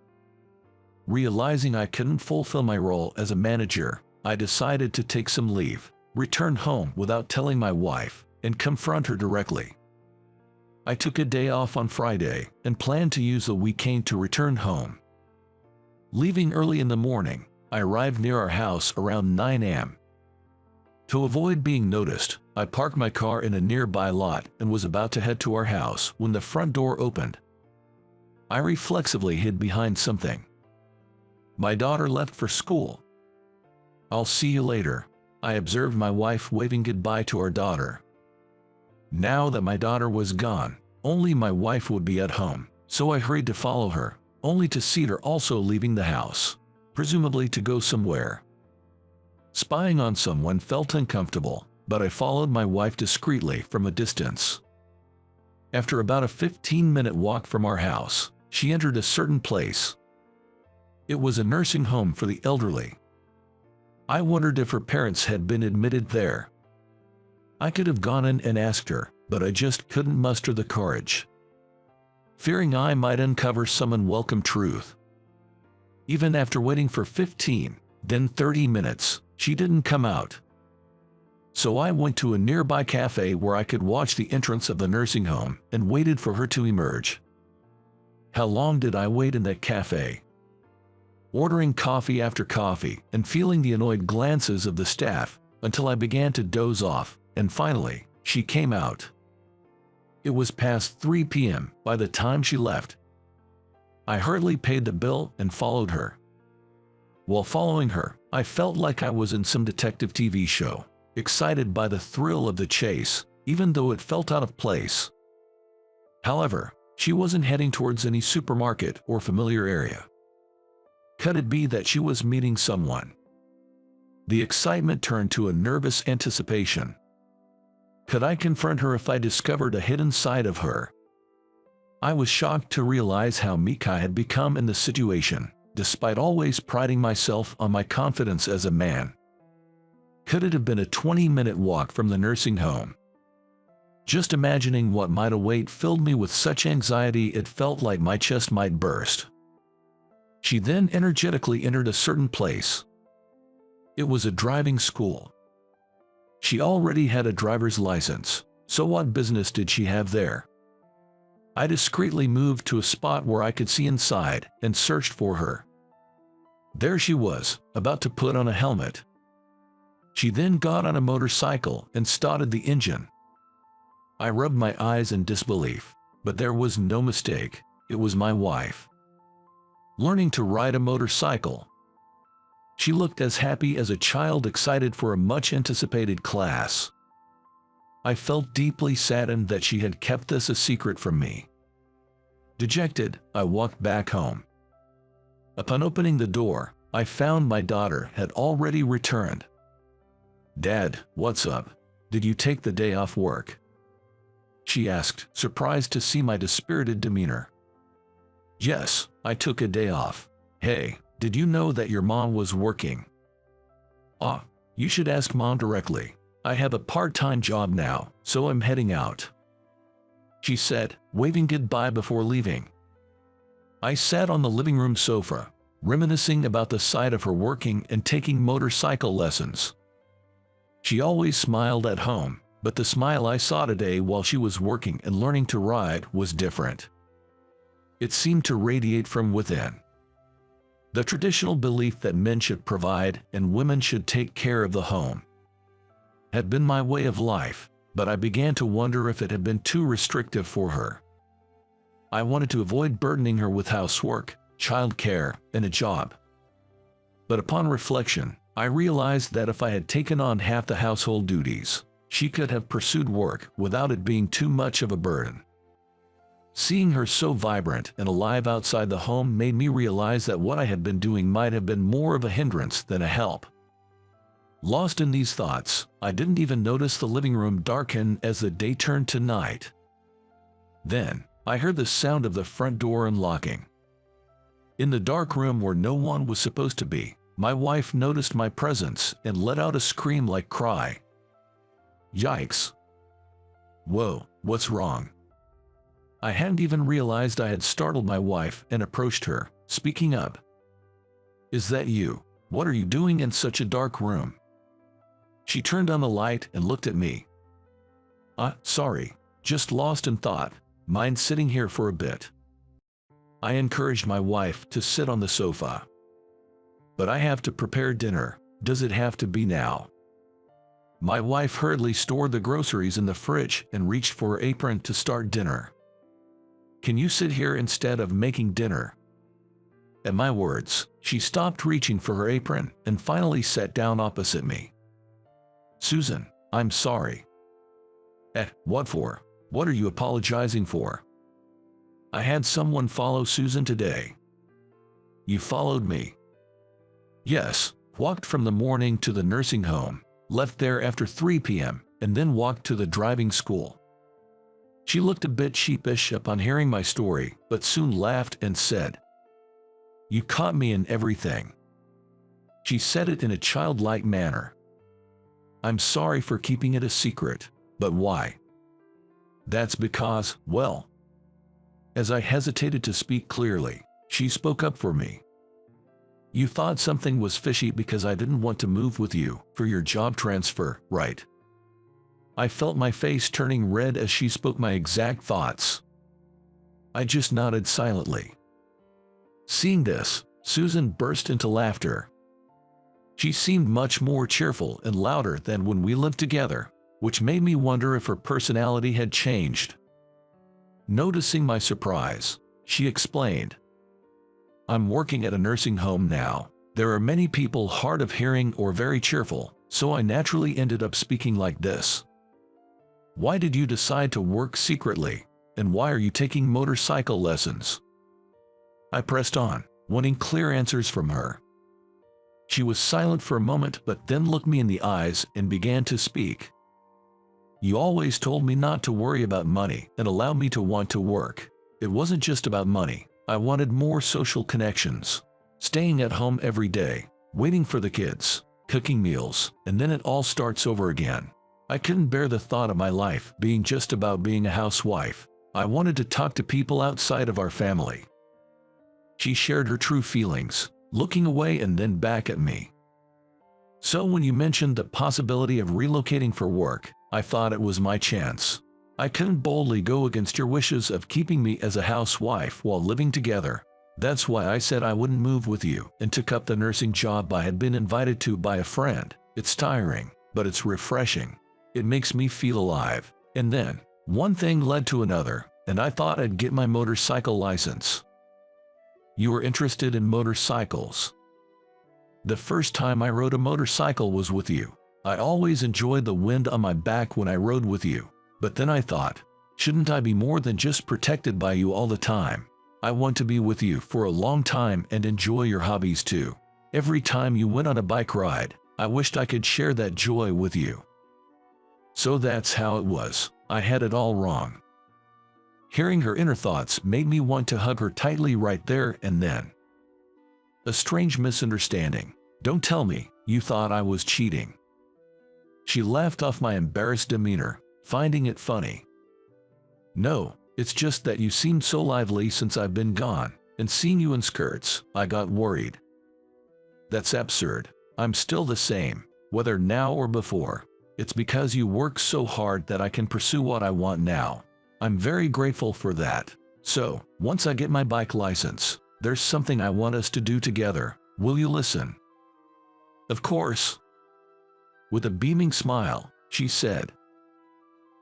Realizing I couldn't fulfill my role as a manager, I decided to take some leave, return home without telling my wife, and confront her directly. I took a day off on Friday and planned to use the weekend to return home. Leaving early in the morning, I arrived near our house around 9 a.m. To avoid being noticed, I parked my car in a nearby lot and was about to head to our house when the front door opened. I reflexively hid behind something. My daughter left for school. "I'll see you later," I observed my wife waving goodbye to our daughter. Now that my daughter was gone, only my wife would be at home, so I hurried to follow her, only to see her also leaving the house, presumably to go somewhere. Spying on someone felt uncomfortable, but I followed my wife discreetly from a distance. After about a 15-minute walk from our house, she entered a certain place. It was a nursing home for the elderly. I wondered if her parents had been admitted there. I could have gone in and asked her, but I just couldn't muster the courage, fearing I might uncover some unwelcome truth. Even after waiting for 15, then 30 minutes, she didn't come out. So I went to a nearby cafe where I could watch the entrance of the nursing home and waited for her to emerge. How long did I wait in that cafe? Ordering coffee after coffee and feeling the annoyed glances of the staff until I began to doze off, and finally, she came out. It was past 3 p.m. by the time she left. I hurriedly paid the bill and followed her. While following her, I felt like I was in some detective TV show, excited by the thrill of the chase, even though it felt out of place. However, she wasn't heading towards any supermarket or familiar area. Could it be that she was meeting someone? The excitement turned to a nervous anticipation. Could I confront her if I discovered a hidden side of her? I was shocked to realize how meek I had become in the situation, despite always priding myself on my confidence as a man. Could it have been a 20-minute walk from the nursing home? Just imagining what might await filled me with such anxiety it felt like my chest might burst. She then energetically entered a certain place. It was a driving school. She already had a driver's license, so what business did she have there? I discreetly moved to a spot where I could see inside and searched for her. There she was, about to put on a helmet. She then got on a motorcycle and started the engine. I rubbed my eyes in disbelief, but there was no mistake. It was my wife, learning to ride a motorcycle. She looked as happy as a child excited for a much-anticipated class. I felt deeply saddened that she had kept this a secret from me. Dejected, I walked back home. Upon opening the door, I found my daughter had already returned. "Dad, what's up? Did you take the day off work?" she asked, surprised to see my dispirited demeanor. "Yes, I took a day off. Hey, did you know that your mom was working?" You should ask Mom directly. I have a part-time job now, so I'm heading out," she said, waving goodbye before leaving. I sat on the living room sofa, reminiscing about the sight of her working and taking motorcycle lessons. She always smiled at home, but the smile I saw today while she was working and learning to ride was different. It seemed to radiate from within. The traditional belief that men should provide and women should take care of the home had been my way of life, but I began to wonder if it had been too restrictive for her. I wanted to avoid burdening her with housework, childcare, and a job. But upon reflection, I realized that if I had taken on half the household duties, she could have pursued work without it being too much of a burden. Seeing her so vibrant and alive outside the home made me realize that what I had been doing might have been more of a hindrance than a help. Lost in these thoughts, I didn't even notice the living room darken as the day turned to night. Then, I heard the sound of the front door unlocking. In the dark room where no one was supposed to be, my wife noticed my presence and let out a scream like cry. Yikes! Whoa, what's wrong? I hadn't even realized I had startled my wife and approached her, speaking up. "Is that you? What are you doing in such a dark room?" She turned on the light and looked at me. Sorry, just lost in thought. Mind sitting here for a bit?" I encouraged my wife to sit on the sofa. "But I have to prepare dinner. Does it have to be now?" My wife hurriedly stored the groceries in the fridge and reached for her apron to start dinner. "Can you sit here instead of making dinner?" At my words, she stopped reaching for her apron and finally sat down opposite me. "Susan, I'm sorry." What for?" What are you apologizing for? I had someone follow Susan today. You followed me? Yes, walked from the morning to the nursing home, left there after 3 p.m., and then walked to the driving school. She looked a bit sheepish upon hearing my story, but soon laughed and said, "You caught me in everything." She said it in a childlike manner. "I'm sorry for keeping it a secret, but why?" That's because, well. As I hesitated to speak clearly, she spoke up for me. "You thought something was fishy because I didn't want to move with you for your job transfer, right?" I felt my face turning red as she spoke my exact thoughts. I just nodded silently. Seeing this, Susan burst into laughter. She seemed much more cheerful and louder than when we lived together, which made me wonder if her personality had changed. Noticing my surprise, she explained, "I'm working at a nursing home now. There are many people hard of hearing or very cheerful, so I naturally ended up speaking like this. Why did you decide to work secretly, and why are you taking motorcycle lessons?" I pressed on, wanting clear answers from her. She was silent for a moment but then looked me in the eyes and began to speak. "You always told me not to worry about money and allowed me to want to work. It wasn't just about money. I wanted more social connections. Staying at home every day, waiting for the kids, cooking meals, and then it all starts over again. I couldn't bear the thought of my life being just about being a housewife. I wanted to talk to people outside of our family." She shared her true feelings, looking away and then back at me. "So when you mentioned the possibility of relocating for work, I thought it was my chance. I couldn't boldly go against your wishes of keeping me as a housewife while living together. That's why I said I wouldn't move with you and took up the nursing job I had been invited to by a friend. It's tiring, but it's refreshing. It makes me feel alive." And then, one thing led to another, and I thought I'd get my motorcycle license. "You were interested in motorcycles?" "The first time I rode a motorcycle was with you. I always enjoyed the wind on my back when I rode with you. But then I thought, shouldn't I be more than just protected by you all the time? I want to be with you for a long time and enjoy your hobbies too. Every time you went on a bike ride, I wished I could share that joy with you." So that's how it was. I had it all wrong. Hearing her inner thoughts made me want to hug her tightly right there and then. "A strange misunderstanding. Don't tell me you thought I was cheating." She laughed off my embarrassed demeanor, finding it funny. "No, it's just that you seemed so lively since I've been gone, and seeing you in skirts, I got worried." "That's absurd. I'm still the same, whether now or before. It's because you work so hard that I can pursue what I want now. I'm very grateful for that. So, once I get my bike license, there's something I want us to do together. Will you listen?" "Of course." With a beaming smile, she said,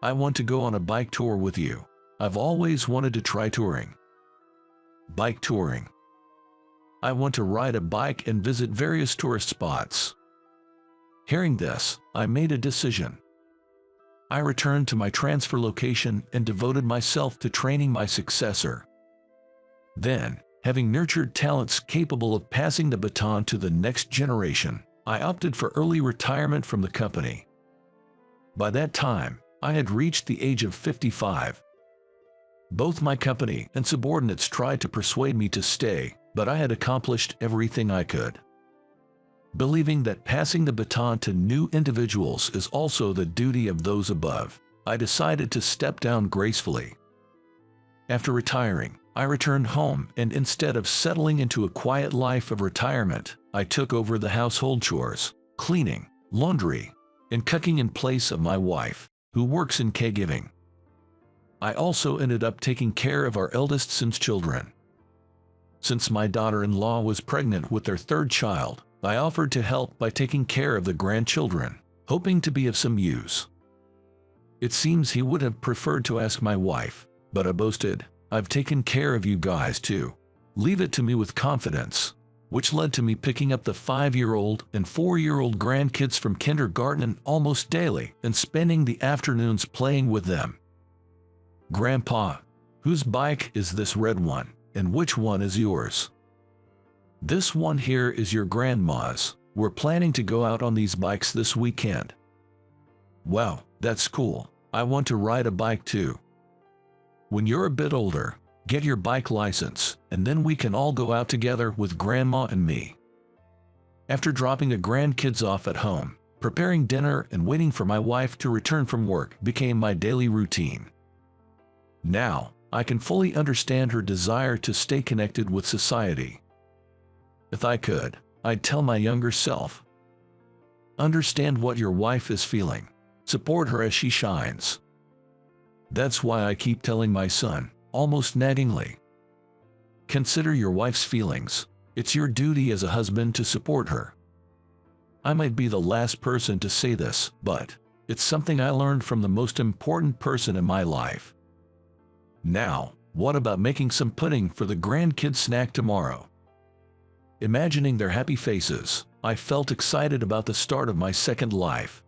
"I want to go on a bike tour with you. I've always wanted to try touring." "Bike touring?" "I want to ride a bike and visit various tourist spots." Hearing this, I made a decision. I returned to my transfer location and devoted myself to training my successor. Then, having nurtured talents capable of passing the baton to the next generation, I opted for early retirement from the company. By that time, I had reached the age of 55. Both my company and subordinates tried to persuade me to stay, but I had accomplished everything I could. Believing that passing the baton to new individuals is also the duty of those above, I decided to step down gracefully. After retiring, I returned home and instead of settling into a quiet life of retirement, I took over the household chores, cleaning, laundry, and cooking in place of my wife, who works in caregiving. I also ended up taking care of our eldest son's children. Since my daughter-in-law was pregnant with their third child, I offered to help by taking care of the grandchildren, hoping to be of some use. It seems he would have preferred to ask my wife, but I boasted, "I've taken care of you guys too. Leave it to me with confidence," which led to me picking up the 5-year-old and 4-year-old grandkids from kindergarten almost daily and spending the afternoons playing with them. Grandpa, whose bike is this red one, and which one is yours? This one here is your grandma's. We're planning to go out on these bikes this weekend. Wow, that's cool. I want to ride a bike too. When you're a bit older, get your bike license, and then we can all go out together with Grandma and me. After dropping the grandkids off at home, preparing dinner and waiting for my wife to return from work became my daily routine. Now, I can fully understand her desire to stay connected with society. If I could, I'd tell my younger self, understand what your wife is feeling. Support her as she shines. That's why I keep telling my son, almost naggingly, consider your wife's feelings. It's your duty as a husband to support her. I might be the last person to say this, but it's something I learned from the most important person in my life. Now, what about making some pudding for the grandkids' snack tomorrow? Imagining their happy faces, I felt excited about the start of my second life.